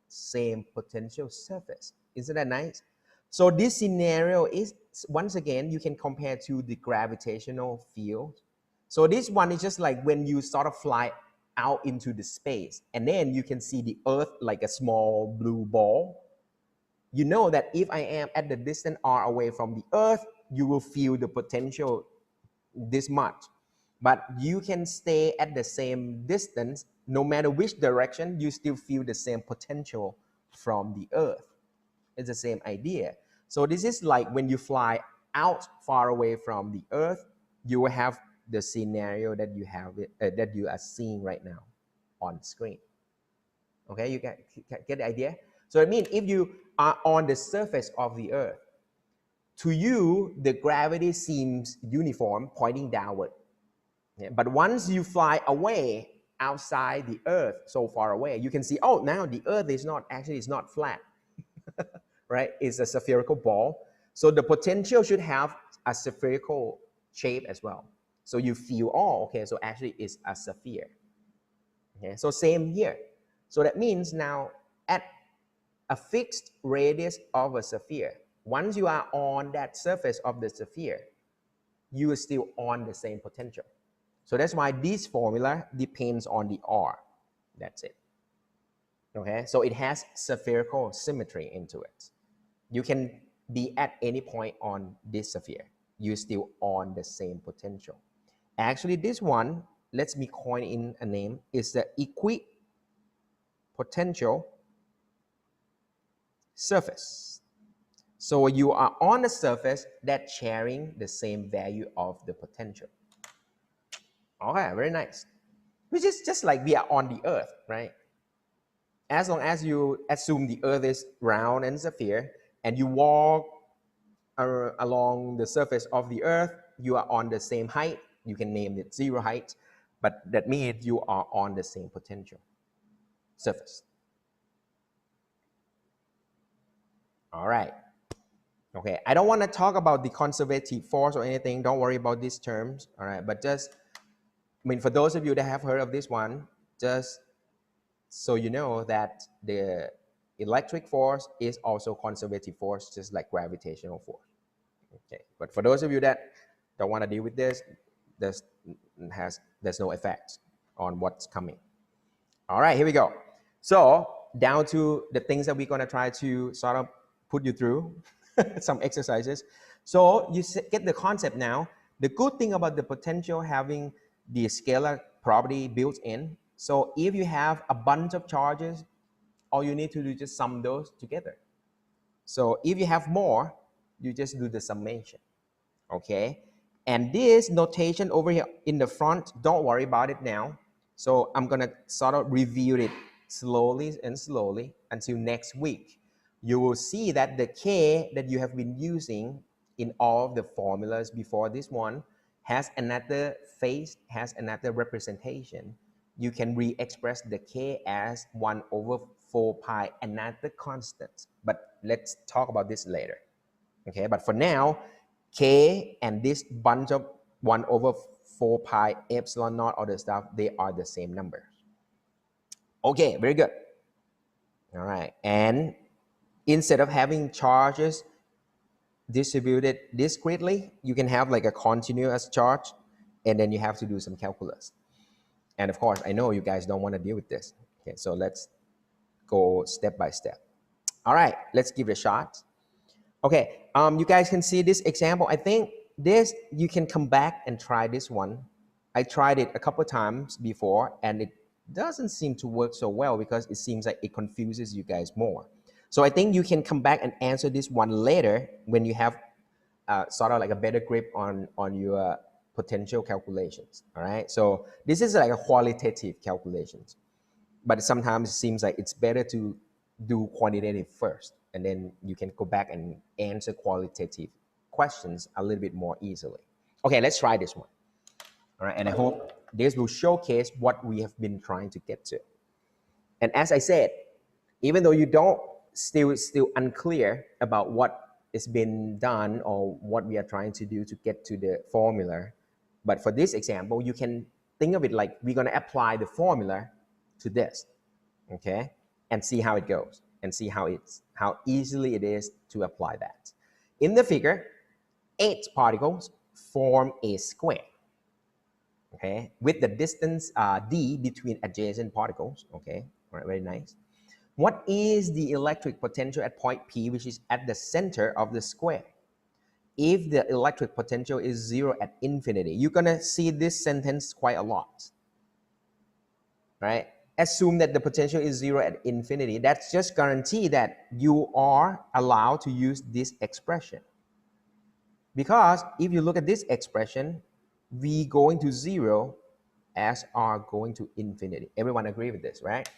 same potential surface. Isn't that nice? So this scenario is, once again, you can compare to the gravitational field. So this one is just like when you sort of fly out into the space and then you can see the earth like a small blue ball. You know that if I am at the distance r away from the earth, you will feel the potential this much. But you can stay at the same distance, no matter which direction, you still feel the same potential from the earth. It's the same idea. So this is like when you fly out far away from the earth, you will have the scenario that you have that you are seeing right now on screen. Okay, you get the idea? So I mean, if you are on the surface of the earth, to you, the gravity seems uniform, pointing downward. Yeah, but once you fly away outside the earth, so far away, you can see, oh, now the earth is not, actually it's not flat, right? It's a spherical ball. So the potential should have a spherical shape as well. So you feel, oh, okay, so actually it's a sphere. Okay, so same here. So that means now at a fixed radius of a sphere, once you are on that surface of the sphere, you are still on the same potential. So that's why this formula depends on the R. That's it. Okay, so it has spherical symmetry into it. You can be at any point on this sphere. You're still on the same potential. Actually, this one, let me coin in a name, is the equipotential surface. So you are on a surface that's sharing the same value of the potential. Okay, very nice. Which is just like we are on the earth, right? As long as you assume the earth is round and sphere, and you walk along the surface of the earth, you are on the same height. You can name it zero height, but that means you are on the same potential surface. All right. Okay, I don't want to talk about the conservative force or anything. Don't worry about these terms. All right, but just, I mean, for those of you that have heard of this one, just so you know that the electric force is also conservative force, just like gravitational force. Okay, but for those of you that don't want to deal with this, there's no effect on what's coming. All right, here we go. So down to the things that we're going to try to sort of put you through, some exercises. So you get the concept now. The good thing about the potential having the scalar property built in. So if you have a bunch of charges, all you need to do is just sum those together. So if you have more, you just do the summation. Okay. And this notation over here in the front, don't worry about it now. So I'm going to sort of review it slowly and slowly until next week. You will see that the K that you have been using in all of the formulas before this one has another face, has another representation. You can re-express the K as 1 over 4 pi, another constant. But let's talk about this later. Okay, but for now, K and this bunch of 1 over 4 pi epsilon naught other stuff, they are the same number. Okay, very good. All right, and instead of having charges distributed discretely, you can have like a continuous charge, and then you have to do some calculus. And of course, I know you guys don't want to deal with this. Okay, so let's go step by step. All right, let's give it a shot. Okay, you guys can see this example. I think this, you can come back and try this one. I tried it a couple of times before, and it doesn't seem to work so well because it seems like it confuses you guys more. So I think you can come back and answer this one later when you have sort of like a better grip on your potential calculations. All right, so this is like a qualitative calculations, but sometimes it seems like it's better to do quantitative first, and then you can go back and answer qualitative questions a little bit more easily. Okay, let's try this one. All right, and I hope this will showcase what we have been trying to get to. And as I said, even though you don't still unclear about what is being done or what we are trying to do to get to the formula, but for this example, you can think of it like we're going to apply the formula to this, okay, and see how it goes and see how easily it is to apply that. In the figure, 8 particles form a square, okay, with the distance d between adjacent particles. Okay, all right, very nice. What is the electric potential at point P, which is at the center of the square? If the electric potential is 0 at infinity, you're gonna see this sentence quite a lot, right? Assume that the potential is 0 at infinity. That's just guarantee that you are allowed to use this expression. Because if you look at this expression, V going to 0 as R going to infinity. Everyone agree with this, right?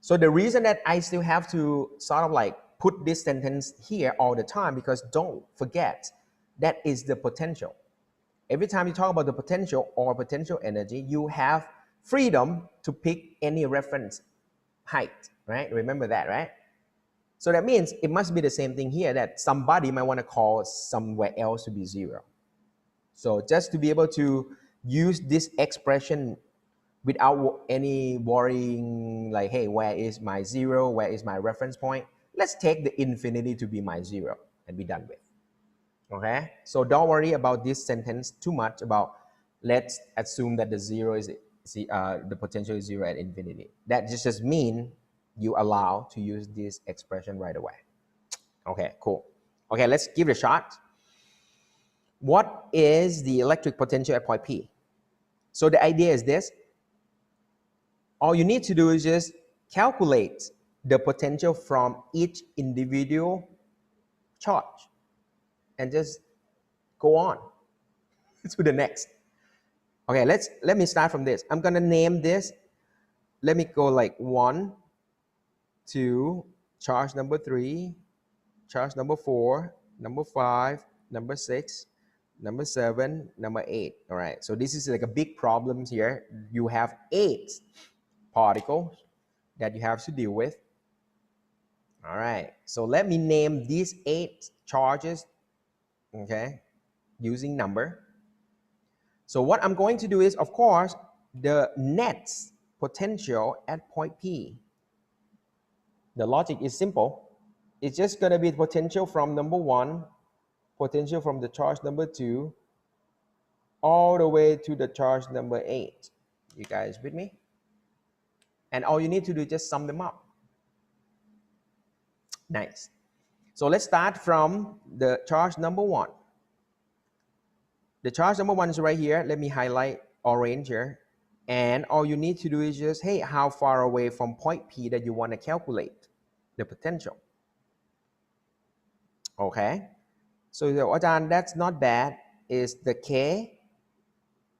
So the reason that I still have to sort of like put this sentence here all the time, because don't forget that is the potential. Every time you talk about the potential or potential energy, you have freedom to pick any reference height, right? Remember that, right? So that means it must be the same thing here, that somebody might want to call somewhere else to be 0. So just to be able to use this expression without any worrying, like, hey, where is my 0? Where is my reference point? Let's take the infinity to be my 0 and be done with. Okay, so don't worry about this sentence too much about let's assume that the 0 is the potential is 0 at infinity. That just mean you allow to use this expression right away. Okay, cool. Okay, let's give it a shot. What is the electric potential at point P? So the idea is this. All you need to do is just calculate the potential from each individual charge and just go on to the next. Okay, let me start from this. I'm gonna name this. Let me go like 1, 2, charge number 3, charge number 4, number 5, number 6, number 7, number 8. All right, so this is like a big problem here. You have 8 particles that you have to deal with. All right, so let me name these 8 charges, okay, using number. So what I'm going to do is, of course, the net potential at point P. The logic is simple. It's just going to be potential from number 1, potential from the charge number 2, all the way to the charge number 8. You guys with me? And all you need to do is just sum them up. Nice. So let's start from the charge number 1. The charge number 1 is right here. Let me highlight orange here. And all you need to do is just, hey, how far away from point P that you want to calculate the potential. Okay. So that's not bad. Is the K,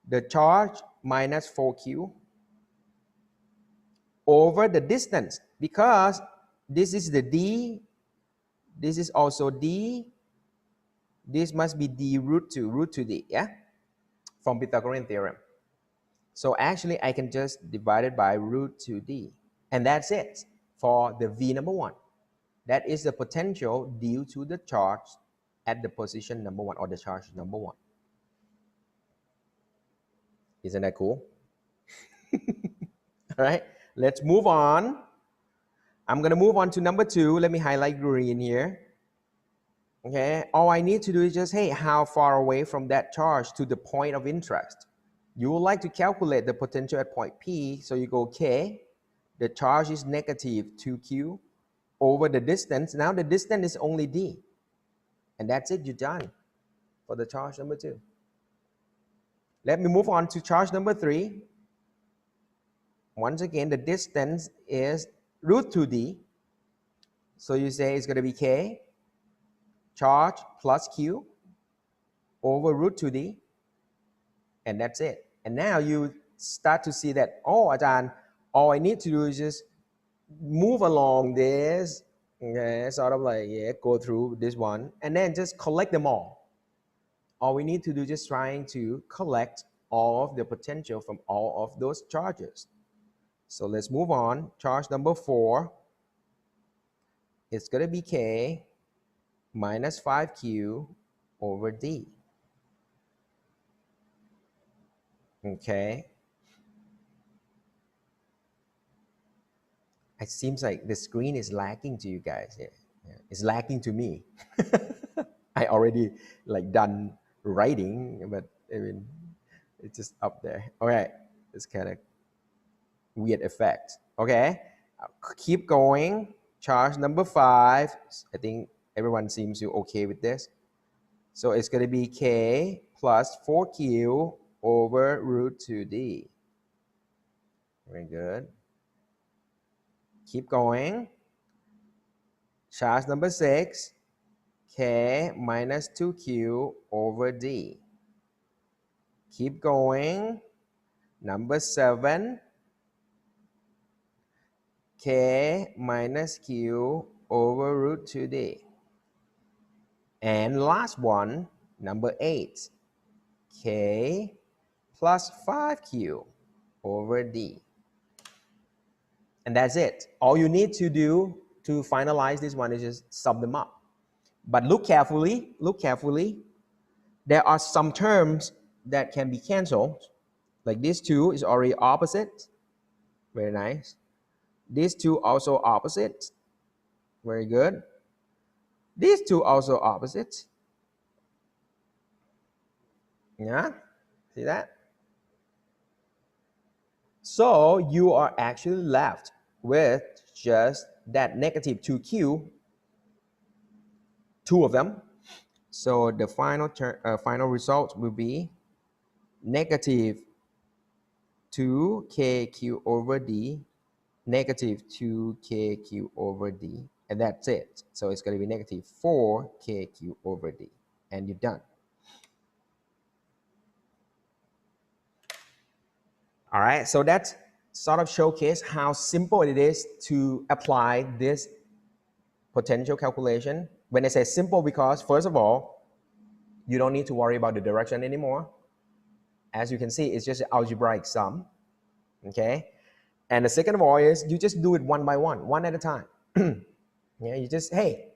the charge minus 4Q over the distance, because this is the D, this is also D, this must be D root 2 D, yeah, from Pythagorean theorem. So actually I can just divide it by root 2D, and that's it for the V number 1. That is the potential due to the charge at the position number 1, or the charge number 1. Isn't that cool? All right, let's move on. I'm going to move on to number 2. Let me highlight green here. Okay, all I need to do is just, hey, how far away from that charge to the point of interest? You would like to calculate the potential at point P, so you go K, the charge is negative 2Q over the distance. Now the distance is only D, and that's it, you're done for the charge number 2. Let me move on to charge number 3. Once again, the distance is root 2D, so you say it's going to be K, charge plus Q over root 2D, and that's it. And now you start to see that, oh, Ajahn, all I need to do is just move along this, okay, sort of like, yeah, go through this one and then just collect them all we need to do is just trying to collect all of the potential from all of those charges. So let's move on. Charge number 4, it's going to be K minus 5Q over D. Okay. It seems like the screen is lagging to you guys. Yeah. Yeah. It's lagging to me. I already like done writing, but I mean, it's just up there. All right. It's kind of weird effect. Okay. Keep going. Charge number 5. I think everyone seems to okay with this. So it's going to be K plus 4Q over root 2D. Very good. Keep going. Charge number 6. K minus 2Q over D. Keep going. Number 7. K minus Q over root 2D. And last one, number 8. K plus 5Q over D. And that's it. All you need to do to finalize this one is just sum them up. But look carefully, There are some terms that can be canceled. Like this 2 is already opposite. Very nice. These 2 also opposite. Very good. These 2 also opposite. Yeah, see that? So you are actually left with just that negative 2Q, 2 of them. So the final result will be negative 2KQ over D, negative 2KQ over D, and that's it. So it's going to be negative 4KQ over D, and you're done. All right, so that's sort of showcase how simple it is to apply this potential calculation. When I say simple, because first of all, you don't need to worry about the direction anymore. As you can see, it's just an algebraic sum, okay? And the second of all is you just do it one by one at a time. Yeah, you just, hey,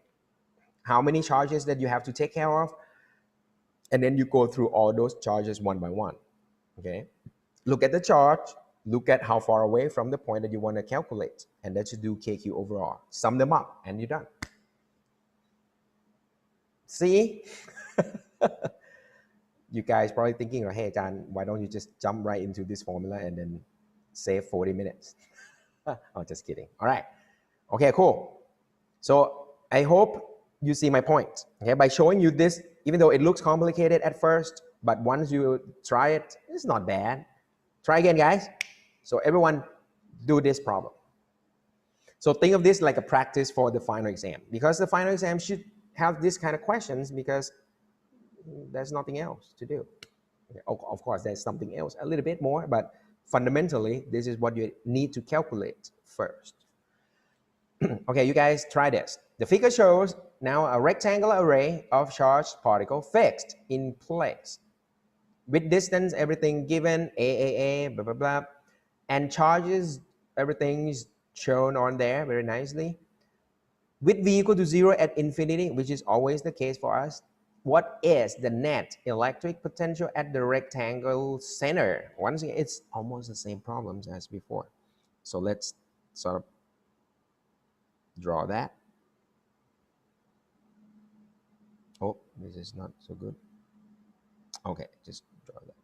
how many charges that you have to take care of? And then you go through all those charges one by one, okay? Look at the charge, look at how far away from the point that you want to calculate, and let's just do KQ overall. Sum them up, and you're done. See? You guys probably thinking, hey, Jan, why don't you just jump right into this formula and then save 40 minutes? Oh, just kidding. All right. Okay, cool. So I hope you see my point. Okay, by showing you this, even though it looks complicated at first, but once you try it, it's not bad. Try again, guys. So everyone do this problem. So think of this like a practice for the final exam, because the final exam should have this kind of questions because there's nothing else to do. Okay, of course, there's something else a little bit more, but fundamentally, this is what you need to calculate first. Okay, you guys try this. The figure shows now a rectangular array of charged particle fixed in place. With distance, everything given, a, blah, blah, blah. And charges, everything is shown on there very nicely. With v equal to 0 at infinity, which is always the case for us, what is the net electric potential at the rectangle center? Once again, it's almost the same problems as before. So let's sort of draw that. Oh, this is not so good. Okay, just draw that.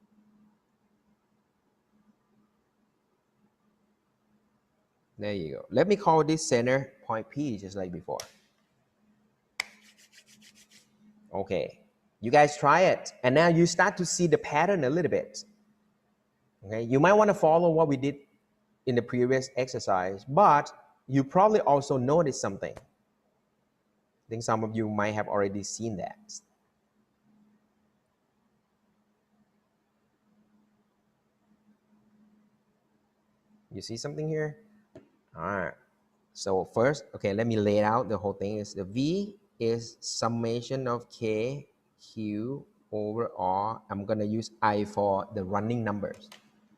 There you go. Let me call this center point P just like before. Okay, you guys try it. And now you start to see the pattern a little bit. Okay, you might want to follow what we did in the previous exercise, but you probably also noticed something. I think some of you might have already seen that. You see something here? All right. So first, okay, let me lay out the whole thing. Is the V is summation of K, Q over R. I'm gonna use I for the running numbers,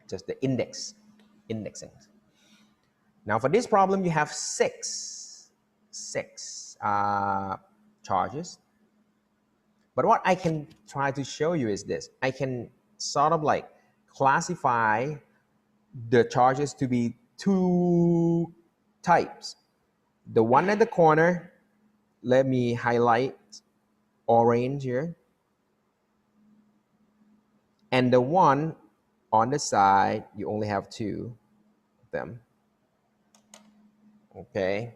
just the indexing. Now for this problem, you have six charges. But what I can try to show you is this. I can sort of like classify the charges to be two types. The one at the corner, let me highlight orange here. And the one on the side, you only have two of them. Okay.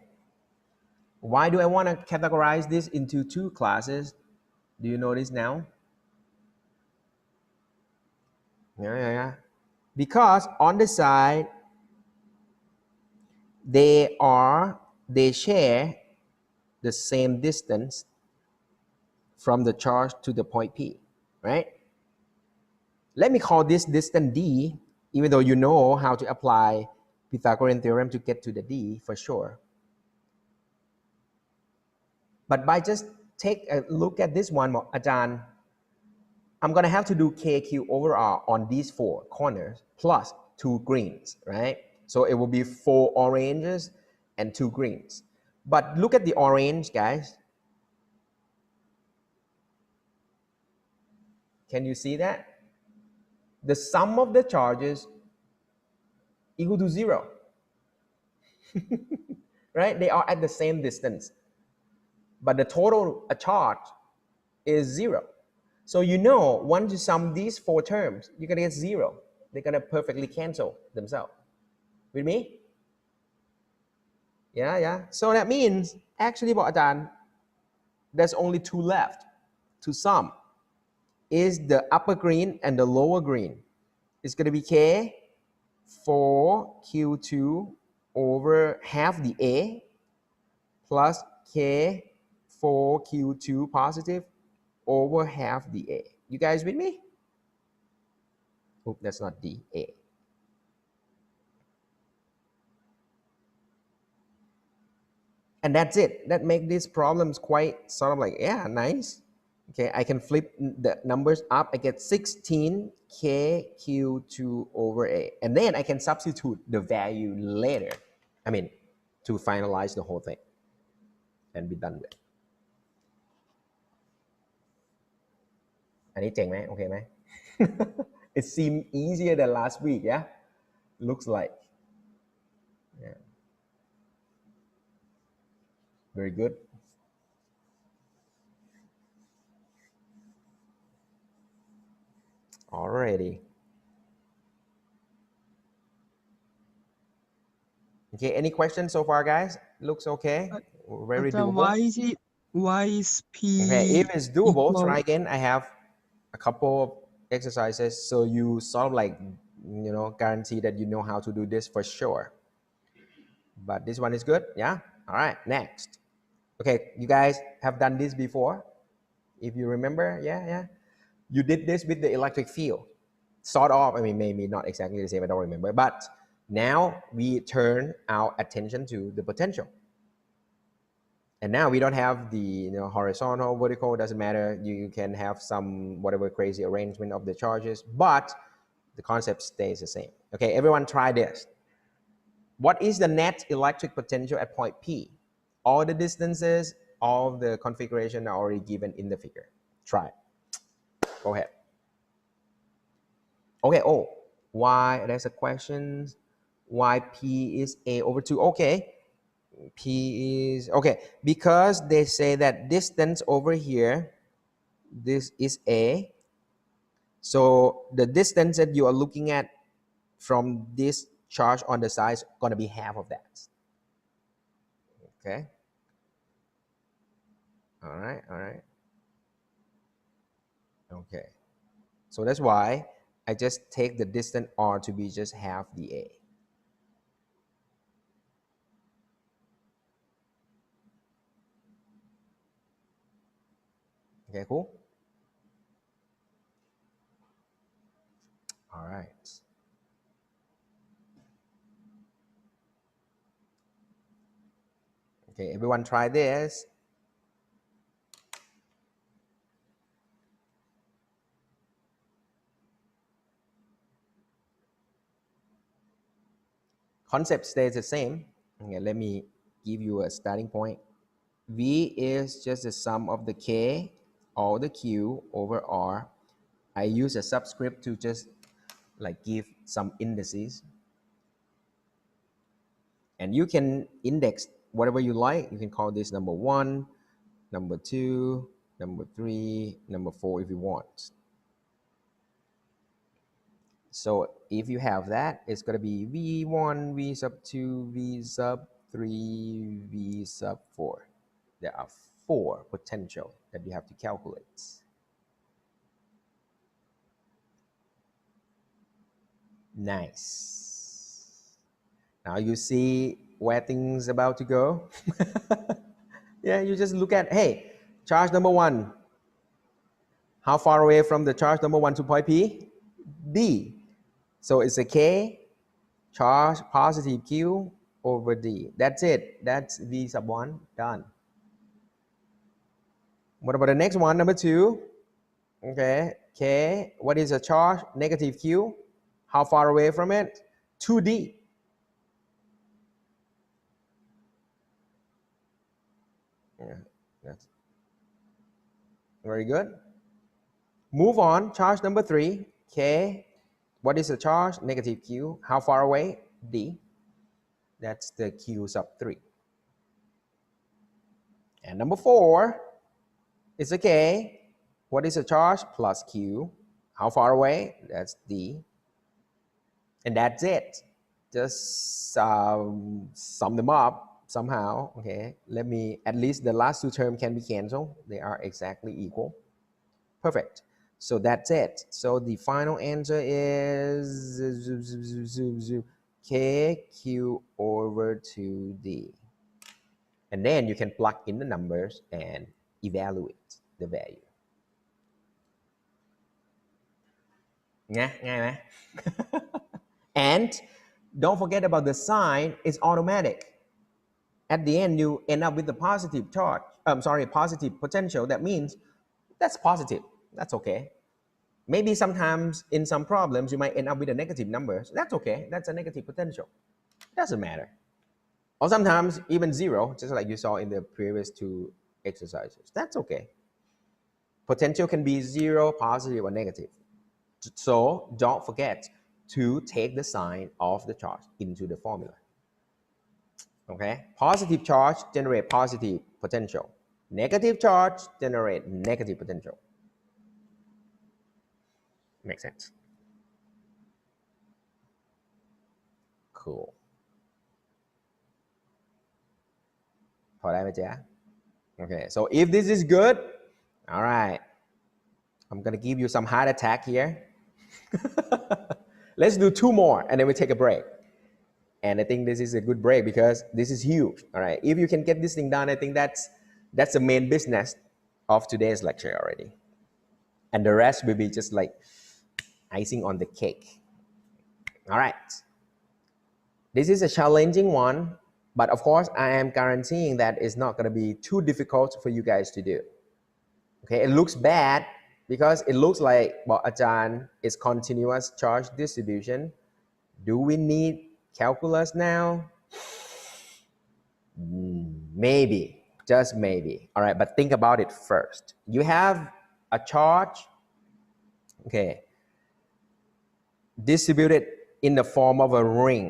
Why do I want to categorize this into two classes? Do you notice now? Yeah. Because on the side, they share the same distance from the charge to the point P, right? Let me call this distance D, even though you know how to apply Pythagorean theorem to get to the D for sure. But by just take a look at this one, Ajahn, I'm gonna have to do KQ over R on these four corners plus two greens, right? So it will be four oranges and two greens. But look at the orange, guys. Can you see that? The sum of the charges equal to zero, right? They are at the same distance, but the total charge is zero. So you know, once you sum these four terms, you're gonna get zero. They're gonna perfectly cancel themselves. With me? Yeah. So that means, actually, what Ajahn, there's only two left to sum. Is the upper green and the lower green. It's gonna be K 4Q2 over half the A plus K 4Q2 positive over half the A. You guys with me? Oh, that's not D, A. And that's it. That makes these problems quite sort of like, yeah, nice. Okay, I can flip the numbers up. I get 16 KQ2 over A. And then I can substitute the value later. I mean, to finalize the whole thing and be done with. อันนี้เจ๋งไหมโอเคไหม It seemed easier than last week, yeah? Looks like. Yeah. Very good. Alrighty. Okay, any questions so far, guys? Looks okay. Very doable. Why is P Okay, if it's doable, equal? try again. I have a couple of exercises so you sort of like, you know, guarantee that you know how to do this for sure. But this one is good, yeah? All right, next. Okay, you guys have done this before. If you remember, yeah. You did this with the electric field. Sort of, I mean, maybe not exactly the same, I don't remember. But now we turn our attention to the potential. And now we don't have the, you know, horizontal, vertical, doesn't matter. You can have some whatever crazy arrangement of the charges, but the concept stays the same. Okay, everyone try this. What is the net electric potential at point P? All the distances, all the configuration are already given in the figure. Try. Go ahead. Okay, oh, why, there's a question. Why P is A over 2? Okay, P is, okay, because they say that distance over here, this is A. So the distance that you are looking at from this charge on the side is going to be half of that. Okay. All right. Okay. So that's why I just take the distance R to be just half the A. Okay, cool. All right. Okay, everyone try this. Concept stays the same. Okay, let me give you a starting point. V is just the sum of the K, all the Q over R. I use a subscript to just like give some indices. And you can index whatever you like. You can call this number 1, number 2, number 3, number 4 if you want. So if you have that, it's going to be V1, V sub 2, V sub 3, V sub 4. There are 4 potential that you have to calculate. Nice. Now you see where things about to go. Yeah, you just look at, hey, charge number 1. How far away from the charge number 1 to point P? D. So it's a K, charge positive Q over D. That's it. That's V sub 1, done. What about the next one, number 2? Okay, K, what is a charge? Negative Q. How far away from it? 2D. Yeah, that's very good. Move on, charge number 3, K. What is the charge? Negative Q. How far away? D. That's the Q sub 3. And number 4 is a K. What is the charge? Plus Q. How far away? That's D. And that's it. Just sum them up somehow. Okay, let me, at least the last 2 terms can be canceled. They are exactly equal. Perfect. So that's it. So the final answer is KQ over 2D. And then you can plug in the numbers and evaluate the value. Ngayไหม? And don't forget about the sign, it's automatic. At the end, you end up with the positive charge. Positive potential. That means that's positive. That's okay. Maybe sometimes in some problems, you might end up with a negative number. So that's okay. That's a negative potential. Doesn't matter. Or sometimes even 0, just like you saw in the previous 2 exercises. That's okay. Potential can be 0, positive, or negative. So don't forget to take the sign of the charge into the formula. Okay? Positive charge generate positive potential. Negative charge generate negative potential. Makes sense. Cool. พอได้ไหมจ๊ะ? Okay, so if this is good, all right, I'm gonna give you some heart attack here. Let's do 2 more and then we take a break. And I think this is a good break because this is huge. All right, if you can get this thing done, I think that's the main business of today's lecture already. And the rest will be just like icing on the cake. All right. This is a challenging one, but of course, I am guaranteeing that it's not going to be too difficult for you guys to do. Okay, it looks bad because it looks like, well, Ajahn is continuous charge distribution. Do we need calculus now? Maybe, just maybe. All right, but think about it first. You have a charge, okay, distributed in the form of a ring,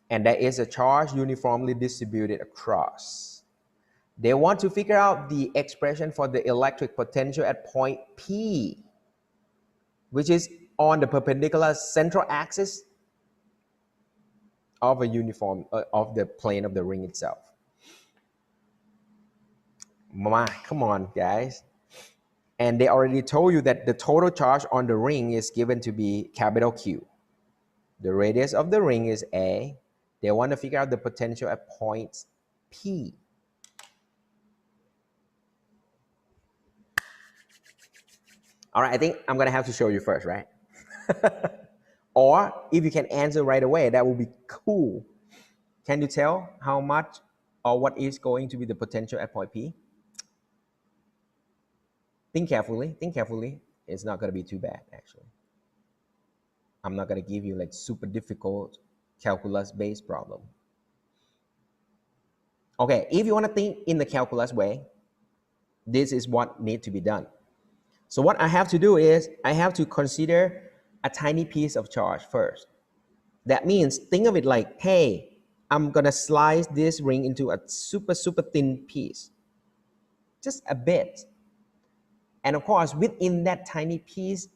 and there is a charge uniformly distributed across. They want to figure out the expression for the electric potential at point P, which is on the perpendicular central axis of a uniform of the plane of the ring itself. Come on, guys. And they already told you that the total charge on the ring is given to be capital Q. The radius of the ring is A. They want to figure out the potential at point P. All right, I think I'm going to have to show you first, right? Or if you can answer right away, that would be cool. Can you tell how much or what is going to be the potential at point P? Think carefully. Think carefully. It's not going to be too bad, actually. I'm not going to give you like super difficult calculus-based problem. Okay, if you want to think in the calculus way, this is what needs to be done. So what I have to do is I have to consider a tiny piece of charge first. That means think of it like, hey, I'm going to slice this ring into a super, super thin piece, just a bit. And of course, within that tiny piece,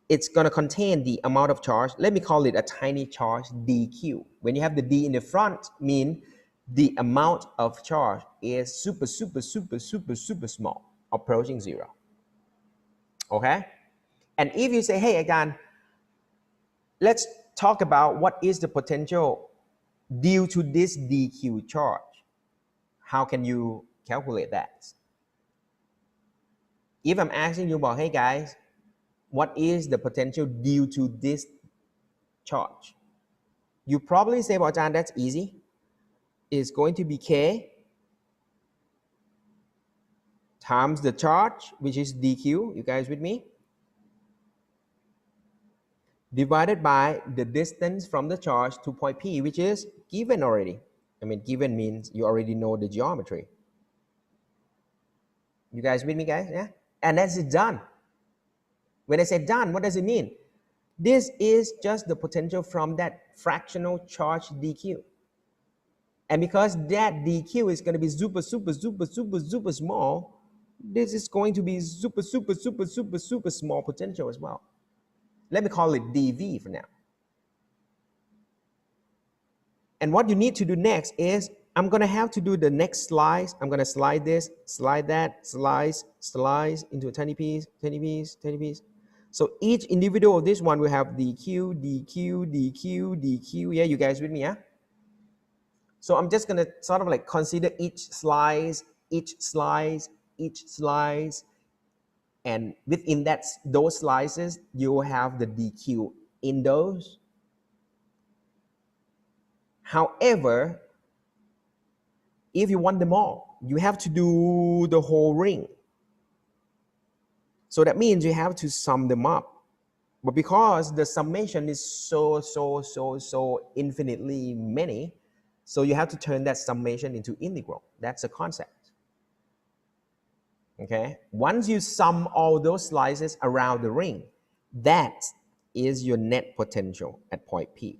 it's going to contain the amount of charge. Let me call it a tiny charge dq. When you have the d in the front, mean the amount of charge is super, super, super, super, super small, approaching zero. Okay? And if you say, hey, again, let's talk about what is the potential due to this dq charge. How can you calculate that? If I'm asking you about, hey guys, what is the potential due to this charge? You probably say, well, John, that's easy. It's going to be K times the charge, which is dq, you guys with me? Divided by the distance from the charge to point P, which is given already. I mean, given means you already know the geometry. You guys with me, guys? Yeah? And that's it done. When I say done, what does it mean? This is just the potential from that fractional charge dq. And because that dq is going to be super, super, super, super, super small, this is going to be super, super, super, super, super small potential as well. Let me call it dv for now. And what you need to do next is I'm going to have to do the next slice. I'm going to slide this, slide that, slice into a tiny piece, tiny piece, tiny piece. So each individual of this one will have dq, dq, dq, dq. Yeah, you guys with me, yeah? So I'm just going to sort of like consider each slice, each slice, each slice. And within those slices, you will have the dq in those. However, if you want them all, you have to do the whole ring. So that means you have to sum them up. But because the summation is so infinitely many, so you have to turn that summation into integral. That's the concept. Okay? Once you sum all those slices around the ring, that is your net potential at point P.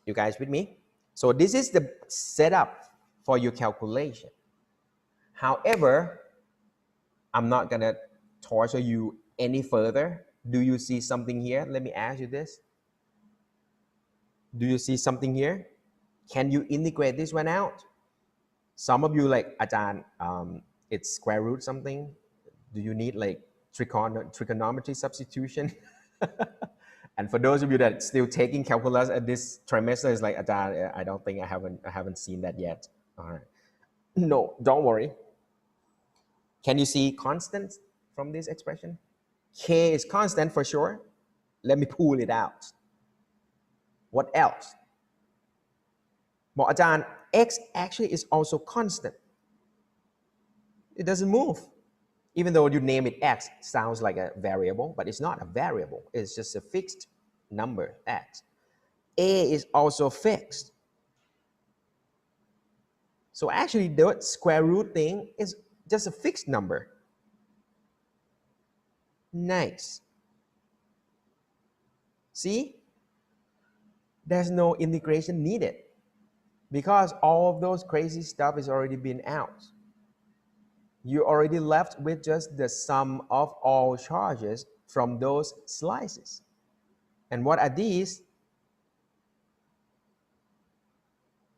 You guys with me? So this is the setup for your calculation. However, I'm not going to torture you any further. Do you see something here? Let me ask you this. Do you see something here? Can you integrate this one out? Some of you like, Ajahn, it's square root something. Do you need like trigonometry substitution? And for those of you that are still taking calculus at this trimester, it's like, Ajahn, I don't think I haven't seen that yet. All right. No, don't worry. Can you see constants from this expression? K is constant for sure. Let me pull it out. What else? Well, Ajahn, X actually is also constant. It doesn't move. Even though you name it X, sounds like a variable, but it's not a variable. It's just a fixed number, X. A is also fixed. So actually, the square root thing is just a fixed number. Nice. See? There's no integration needed because all of those crazy stuff has already been out. You're already left with just the sum of all charges from those slices. And what are these?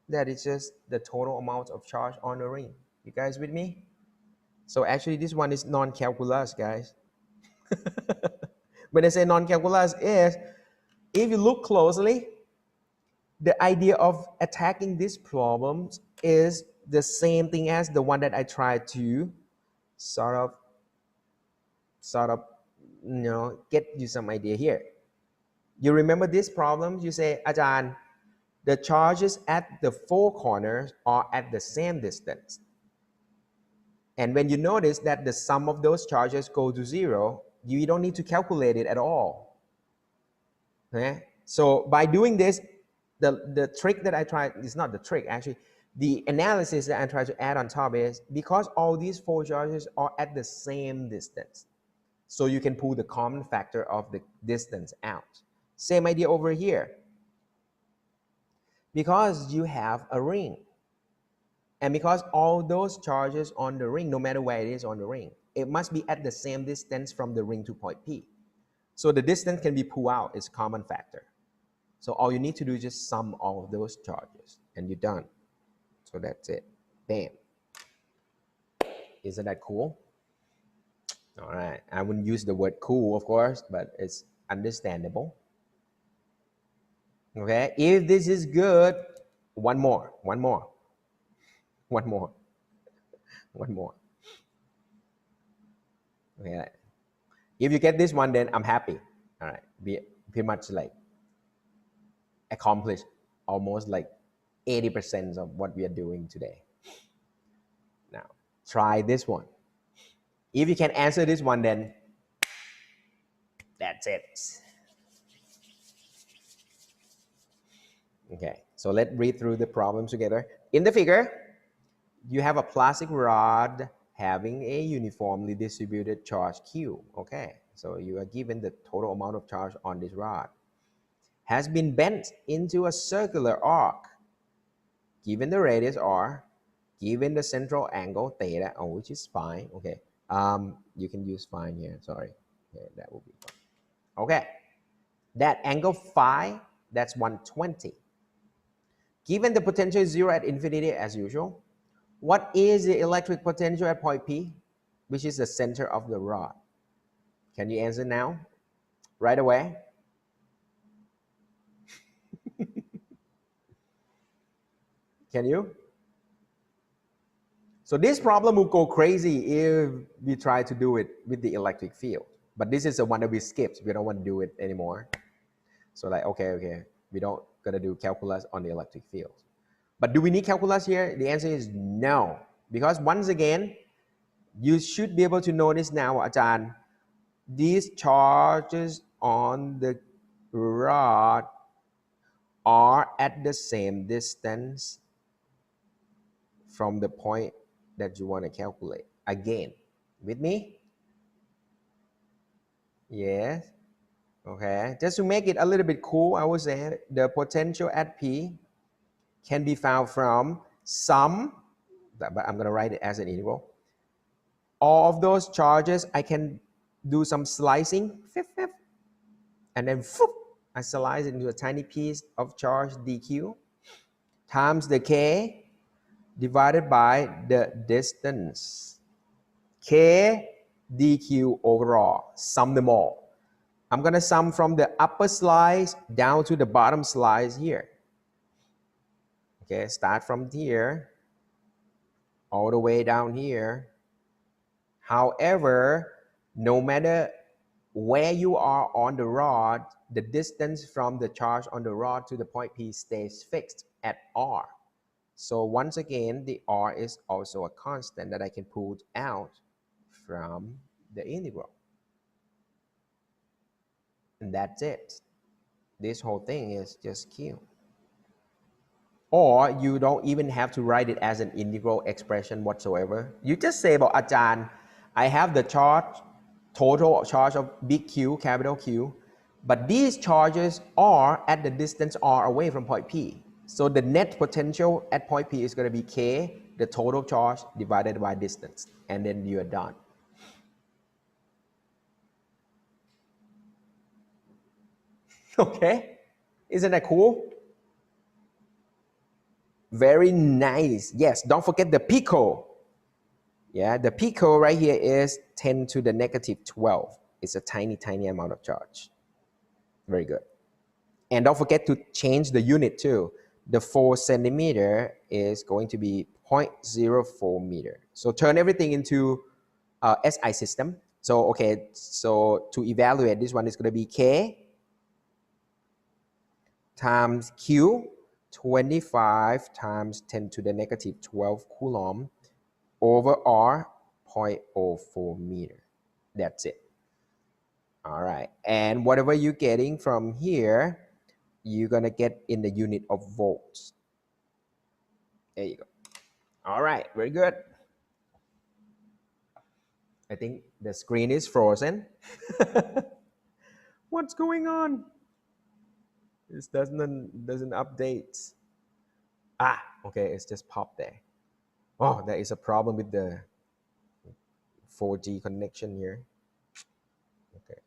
That is just the total amount of charge on the ring. You guys with me? So actually this one is non-calculus, guys. When I say non-calculus is, if you look closely, the idea of attacking these problems is the same thing as the one that I tried to sort of, get you some idea here. You remember these problems? You say, Ajahn, the charges at the four corners are at the same distance. And when you notice that the sum of those charges go to zero, you don't need to calculate it at all. Okay? So by doing this, the trick that I tried is not the trick, actually. The analysis that I try to add on top is because all these four charges are at the same distance. So you can pull the common factor of the distance out. Same idea over here. Because you have a ring, and because all those charges on the ring, no matter where it is on the ring, it must be at the same distance from the ring to point P. So the distance can be pulled out, it's common factor. So all you need to do is just sum all of those charges and you're done. So that's it. Bam. Isn't that cool? All right. I wouldn't use the word cool, of course, but it's understandable. Okay. If this is good, one more. Okay. If you get this one, then I'm happy. All right. Be pretty much like accomplished almost like 80% of what we are doing today. Now, try this one. If you can answer this one, then that's it. Okay, so let's read through the problem together. In the figure, you have a plastic rod having a uniformly distributed charge Q. Okay, so you are given the total amount of charge on this rod. Has been bent into a circular arc. Given the radius R, given the central angle theta, which is fine. Okay, you can use fine here. Sorry, okay, that will be fine. Okay, that angle phi, that's 120. Given the potential is 0 at infinity as usual, what is the electric potential at point P, which is the center of the rod? Can you answer now? Right away? Can you? So this problem will go crazy if we try to do it with the electric field. But this is the one that we skipped. We don't want to do it anymore. So like, okay, we don't gonna do calculus on the electric field. But do we need calculus here? The answer is no. Because once again, you should be able to notice now, Ajahn, these charges on the rod are at the same distance from the point that you want to calculate. Again, with me? Yes. Okay, just to make it a little bit cool, I would say the potential at P can be found from sum, but I'm going to write it as an integral. All of those charges, I can do some slicing, and then I slice it into a tiny piece of charge dq times the k divided by the distance. K dq overall, sum them all. I'm going to sum from the upper slice down to the bottom slice here. Okay, start from here all the way down here. However, no matter where you are on the rod, the distance from the charge on the rod to the point P stays fixed at R. So once again, the R is also a constant that I can pull out from the integral. And that's it. This whole thing is just Q. Or you don't even have to write it as an integral expression whatsoever. You just say about Ajahn, I have the charge, total charge of big Q, capital Q, but these charges are at the distance R away from point P. So the net potential at point P is going to be K, the total charge divided by distance, and then you're done. Okay, isn't that cool? Very nice. Yes, don't forget the pico. Yeah, the pico right here is 10 to the negative 12. It's a tiny, tiny amount of charge. Very good. And don't forget to change the unit too. The 4 centimeter is going to be 0.04 meter. So turn everything into SI system. So, okay, so to evaluate, this one is going to be K times Q 25 times 10 to the negative 12 coulomb over R 0.04 meter. That's it. All right. And whatever you're getting from here, you're going to get in the unit of volts. There you go. All right. Very good. I think the screen is frozen. What's going on? This doesn't update. Ah, okay, it's just popped there. Oh, there is a problem with the 4G connection here. Okay.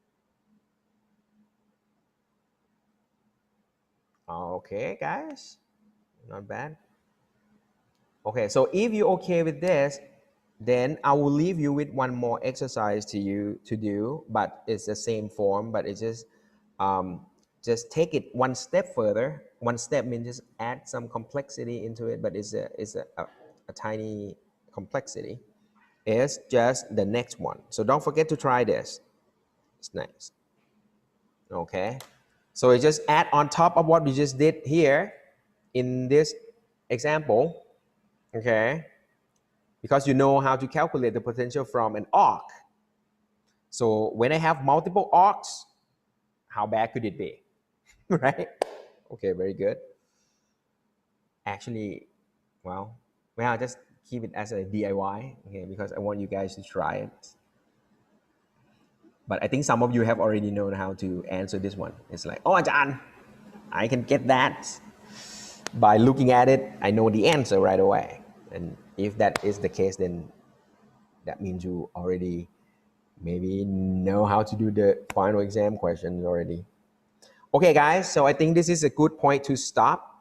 Okay, guys, not bad. Okay, so if you're okay with this, then I will leave you with one more exercise to you to do, but it's the same form, but it's just take it one step further. One step means just add some complexity into it, but it's a tiny complexity. It's just the next one. So don't forget to try this. It's nice. Okay. So it just add on top of what we just did here in this example. Okay. Because you know how to calculate the potential from an arc. So when I have multiple arcs, how bad could it be? Right? Okay, very good. Actually, well, I'll just keep it as a DIY, okay, because I want you guys to try it. But I think some of you have already known how to answer this one. It's like, oh, Ajahn, I can get that. By looking at it, I know the answer right away. And if that is the case, then that means you already maybe know how to do the final exam questions already. Okay, guys, so I think this is a good point to stop.